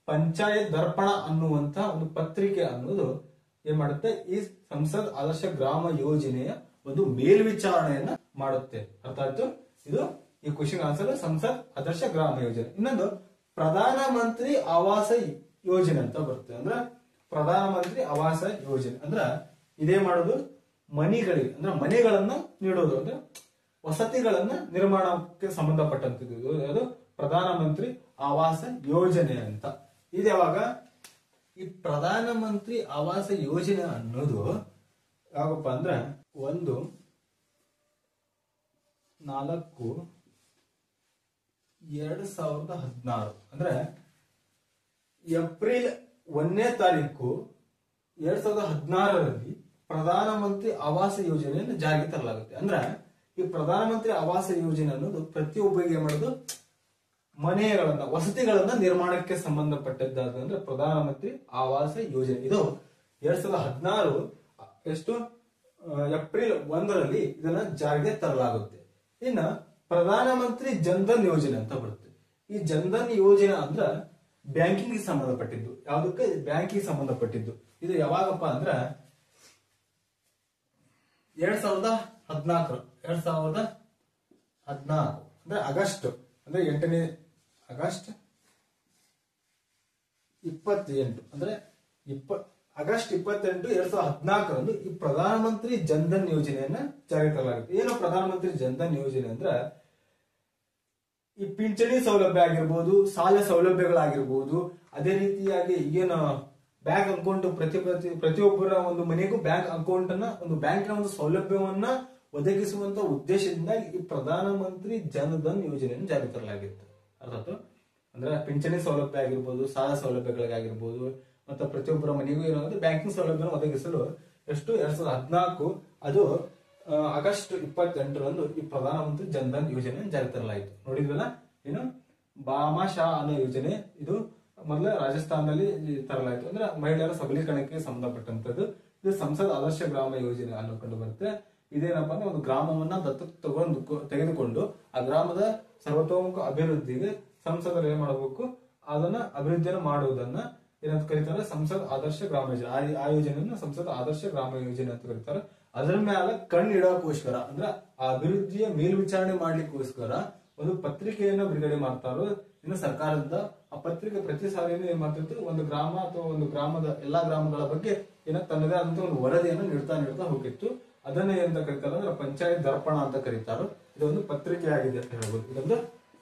S2: ಪಂಚಾಯತ್ ದರ್ಪಣ ಅನ್ನುವಂತ ಒಂದು ಪತ್ರಿಕೆ ಅನ್ನೋದು ಏನ್ ಮಾಡುತ್ತೆ, ಈ ಸಂಸದ್ ಆದರ್ಶ ಗ್ರಾಮ ಯೋಜನೆಯ ಒಂದು ಮೇಲ್ವಿಚಾರಣೆಯನ್ನ ಮಾಡುತ್ತೆ. ಅರ್ಥ ಆಯ್ತು? ಇದು ಈ ಕ್ವಶನ್ ಆನ್ಸರ್ ಸಂಸದ್ ಆದರ್ಶ ಗ್ರಾಮ ಯೋಜನೆ. ಇನ್ನೊಂದು ಪ್ರಧಾನ ಮಂತ್ರಿ ಆವಾಸ ಯೋಜನೆ ಅಂತ ಬರುತ್ತೆ. ಅಂದ್ರೆ ಪ್ರಧಾನ ಮಂತ್ರಿ ಆವಾಸ ಯೋಜನೆ ಅಂದ್ರ ಇದೇ ಮಾಡೋದು ಮನೆಗಳಿಗೆ, ಅಂದ್ರೆ ಮನೆಗಳನ್ನ ನೀಡೋದು, ಅಂದ್ರೆ ವಸತಿಗಳನ್ನ ನಿರ್ಮಾಣಕ್ಕೆ ಸಂಬಂಧಪಟ್ಟಂತದ್ದು. ಅದು ಪ್ರಧಾನ ಮಂತ್ರಿ ಆವಾಸ ಯೋಜನೆ ಅಂತ. ಇದು ಯಾವಾಗ ಈ ಪ್ರಧಾನ ಮಂತ್ರಿ ಆವಾಸ ಯೋಜನೆ ಅನ್ನೋದು ಯಾವಪ್ಪ ಅಂದ್ರೆ 1/4/2016 ಅಂದ್ರೆ ಏಪ್ರಿಲ್ 1ನೇ ತಾರೀಕು 2016ರಲ್ಲಿ ಪ್ರಧಾನ ಮಂತ್ರಿ ಆವಾಸ ಯೋಜನೆಯನ್ನು ಜಾರಿಗೆ ತರಲಾಗುತ್ತೆ. ಅಂದ್ರೆ ಈ ಪ್ರಧಾನ ಮಂತ್ರಿ ಆವಾಸ ಯೋಜನೆ ಅನ್ನೋದು ಪ್ರತಿಯೊಬ್ಬರಿಗೆ ಮಾಡೋದು ಮನೆಗಳನ್ನ, ವಸತಿಗಳನ್ನ ನಿರ್ಮಾಣಕ್ಕೆ ಸಂಬಂಧಪಟ್ಟದ್ದಾದ ಅಂದ್ರೆ ಪ್ರಧಾನ ಮಂತ್ರಿ ಆವಾಸ ಯೋಜನೆ. ಇದು 2016 ಎಷ್ಟು ಏಪ್ರಿಲ್ 1ರಲ್ಲಿ ಇದನ್ನ ಜಾರಿಗೆ ತರಲಾಗುತ್ತೆ. ಇನ್ನ ಪ್ರಧಾನ ಮಂತ್ರಿ ಜನ್ಧನ್ ಯೋಜನೆ ಅಂತ ಬರುತ್ತೆ. ಈ ಜನ್ಧನ್ ಯೋಜನೆ ಅಂದ್ರ ಬ್ಯಾಂಕಿಂಗ್ ಸಂಬಂಧಪಟ್ಟಿದ್ದು. ಯಾವುದಕ್ಕೆ? ಬ್ಯಾಂಕಿಗೆ ಸಂಬಂಧಪಟ್ಟಿದ್ದು. ಇದು ಯಾವಾಗಪ್ಪ ಅಂದ್ರ 2014 ಅಂದ್ರೆ ಆಗಸ್ಟ್, ಅಂದ್ರೆ 8ನೇ ಆಗಸ್ಟ್ 28 ಅಂದ್ರೆ ಆಗಸ್ಟ್ 28, 2014ರಂದು ಈ ಪ್ರಧಾನ ಮಂತ್ರಿ ಜನ್ಧನ್ ಯೋಜನೆಯನ್ನ ಜಾರಿಗೆ ತರಲಾಗುತ್ತೆ. ಏನು ಪ್ರಧಾನ ಮಂತ್ರಿ ಜನ್ಧನ್ ಯೋಜನೆ ಅಂದ್ರ ಈ ಪಿಂಚಣಿ ಸೌಲಭ್ಯ ಆಗಿರ್ಬೋದು, ಸಾಲ ಸೌಲಭ್ಯಗಳಾಗಿರ್ಬೋದು, ಅದೇ ರೀತಿಯಾಗಿ ಏನು ಬ್ಯಾಂಕ್ ಅಕೌಂಟ್ ಪ್ರತಿಯೊಬ್ಬರ ಒಂದು ಮನೆಗೂ ಬ್ಯಾಂಕ್ ಅಕೌಂಟ್ ಅನ್ನ, ಒಂದು ಬ್ಯಾಂಕಿನ ಒಂದು ಸೌಲಭ್ಯವನ್ನ ಒದಗಿಸುವಂತ ಉದ್ದೇಶದಿಂದ ಈ ಪ್ರಧಾನ ಮಂತ್ರಿ ಜನ್ಧನ್ ಯೋಜನೆಯನ್ನು ಜಾರಿಗೆ ತರಲಾಗಿತ್ತು. ಅರ್ಥಾತ್ ಅಂದ್ರೆ ಪಿಂಚಣಿ ಸೌಲಭ್ಯ ಆಗಿರ್ಬೋದು, ಸಾಲ ಸೌಲಭ್ಯಗಳಿಗಾಗಿರ್ಬೋದು, ಮತ್ತೆ ಪ್ರತಿಯೊಬ್ಬರ ಮನೆಗೂ ಏನಾಗುತ್ತೆ ಬ್ಯಾಂಕಿಂಗ್ ಸೌಲಭ್ಯ ಒದಗಿಸಲು ಎಷ್ಟು 2014 ಅದು ಆಗಸ್ಟ್ 28ರಂದು ಈ ಪ್ರಧಾನ ಮಂತ್ರಿ ಜನ್ಧನ್ ಯೋಜನೆ ಜಾರಿಗೆ ತರಲಾಯಿತು. ನೋಡಿದ್ವಲ್ಲ, ಏನು ಬಾಮಾಶಾ ಅನ್ನೋ ಯೋಜನೆ ಇದು ಮೊದಲ ರಾಜಸ್ಥಾನದಲ್ಲಿ ತರಲಾಯಿತು. ಅಂದ್ರೆ ಮಹಿಳೆಯರ ಸಬಲೀಕರಣಕ್ಕೆ ಸಂಬಂಧಪಟ್ಟಂತದ್ದು. ಇದು ಸಂಸದ್ ಆದರ್ಶ ಗ್ರಾಮ ಯೋಜನೆ ಅನ್ನೋ ಕಂಡು ಬರುತ್ತೆ. ಇದೇನಪ್ಪ ಅಂದ್ರೆ ಒಂದು ಗ್ರಾಮವನ್ನ ದತ್ತು ತೆಗೆದುಕೊಂಡು ಆ ಗ್ರಾಮದ ಸರ್ವತೋಮುಖ ಅಭಿವೃದ್ಧಿಗೆ ಸಂಸದರು ಏನ್ ಮಾಡಬೇಕು, ಅದನ್ನ ಅಭಿವೃದ್ಧಿಯನ್ನು ಮಾಡುವುದನ್ನ ಏನಂತ ಕರೀತಾರೆ, ಸಂಸದ್ ಆದರ್ಶ ಗ್ರಾಮ ಯೋಜನೆ. ಆ ಯೋಜನೆಯನ್ನ ಸಂಸದ್ ಆದರ್ಶ ಗ್ರಾಮ ಯೋಜನೆ ಅಂತ ಕರೀತಾರೆ. ಅದರ ಮೇಲೆ ಕಣ್ಣು ಇಡೋಕೋಸ್ಕರ, ಅಂದ್ರೆ ಆ ಅಭಿವೃದ್ಧಿಯ ಮೇಲ್ವಿಚಾರಣೆ ಮಾಡ್ಲಿಕ್ಕೋಸ್ಕರ ಒಂದು ಪತ್ರಿಕೆಯನ್ನ ಬಿಡುಗಡೆ ಮಾಡ್ತಾರೋ. ಇನ್ನು ಸರ್ಕಾರದಿಂದ ಆ ಪತ್ರಿಕೆ ಪ್ರತಿ ಸಾರಿನೂ ಏನ್ ಮಾಡ್ತಿತ್ತು, ಒಂದು ಗ್ರಾಮ ಅಥವಾ ಒಂದು ಗ್ರಾಮದ ಎಲ್ಲಾ ಗ್ರಾಮಗಳ ಬಗ್ಗೆ ತನ್ನದೇ ಆದಂತ ಒಂದು ವರದಿಯನ್ನು ನೀಡ್ತಾ ಹೋಗಿತ್ತು. ಅದನ್ನ ಏನಂತ ಕರೀತಾರೆ ಅಂದ್ರೆ ಪಂಚಾಯತ್ ದರ್ಪಣ ಅಂತ ಕರೀತಾರೋ. ಇದೊಂದು ಪತ್ರಿಕೆ ಆಗಿದೆ ಅಂತ ಹೇಳ್ಬೋದು. ಇದೊಂದು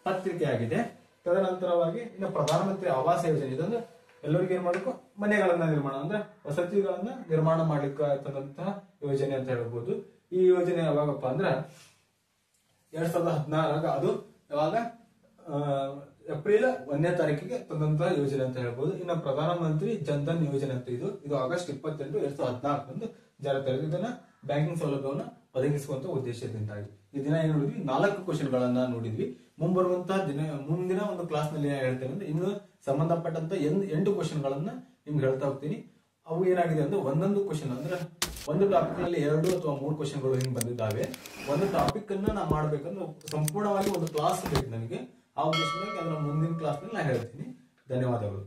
S2: ಪತ್ರಿಕೆ ಆಗಿದೆ. ತದನಂತರವಾಗಿ ಇನ್ನು ಪ್ರಧಾನಮಂತ್ರಿ ಆವಾಸ ಯೋಜನೆ, ಇದೊಂದು ಎಲ್ಲರಿಗೂ ಏನ್ ಮಾಡಬೇಕು, ಮನೆಗಳನ್ನ ನಿರ್ಮಾಣ, ಅಂದ್ರೆ ವಸತಿಗಳನ್ನ ನಿರ್ಮಾಣ ಮಾಡ್ಲಿಕ್ಕೆ ತಂದಂತಹ ಯೋಜನೆ ಅಂತ ಹೇಳ್ಬೋದು. ಈ ಯೋಜನೆ ಯಾವಾಗಪ್ಪ ಅಂದ್ರೆ 2016 ಅದು ಯಾವಾಗ ಏಪ್ರಿಲ್ 1ನೇ ತಾರೀಕಿಗೆ ತಂದಂತಹ ಯೋಜನೆ ಅಂತ ಹೇಳ್ಬೋದು. ಇನ್ನು ಪ್ರಧಾನ ಮಂತ್ರಿ ಜನ್ಧನ್ ಯೋಜನೆ ಅಂತ ಇದು ಆಗಸ್ಟ್ 28, 2014 ಜಾರಿ ತರಲಿದೆ. ಇದನ್ನ ಬ್ಯಾಂಕಿಂಗ್ ಸೌಲಭ್ಯವನ್ನು ಒದಗಿಸುವಂತ ಉದ್ದೇಶದಿಂದಾಗಿ ಈ ದಿನ ಏನ್ ನೋಡಿದ್ವಿ, 4 ಕ್ವಶನ್ ಗಳನ್ನ ನೋಡಿದ್ವಿ. ಮುಂಬರುವಂತಹ ಮುಂದಿನ ಒಂದು ಕ್ಲಾಸ್ ನಲ್ಲಿ ಏನ್ ಹೇಳ್ತೇನೆ ಅಂದ್ರೆ ಇನ್ನು ಸಂಬಂಧಪಟ್ಟಂತ 8 ಕ್ವಶನ್ ಗಳನ್ನ ನಿಮ್ಗೆ ಹೇಳ್ತಾ ಹೋಗ್ತೀನಿ. ಅವು ಏನಾಗಿದೆ ಅಂದ್ರೆ ಒಂದೊಂದು ಕ್ವಶನ್ ಅಂದ್ರೆ ಒಂದು ಟಾಪಿಕ್ ನಲ್ಲಿ 2 ಅಥವಾ 3 ಕ್ವಶನ್ಗಳು ಹಿಂಗ್ ಬಂದಿದ್ದಾವೆ. ಒಂದು ಟಾಪಿಕ್ ಅನ್ನ ನಾ ಮಾಡ್ಬೇಕಂದ್ರೆ ಸಂಪೂರ್ಣವಾಗಿ ಒಂದು ಕ್ಲಾಸ್ ಬೇಕು ನನಗೆ. ಆ ಉದ್ದೇಶವಾಗಿ ಅದನ್ನ ಮುಂದಿನ ಕ್ಲಾಸ್ ನಲ್ಲಿ ನಾ ಹೇಳ್ತೀನಿ. ಧನ್ಯವಾದಗಳು.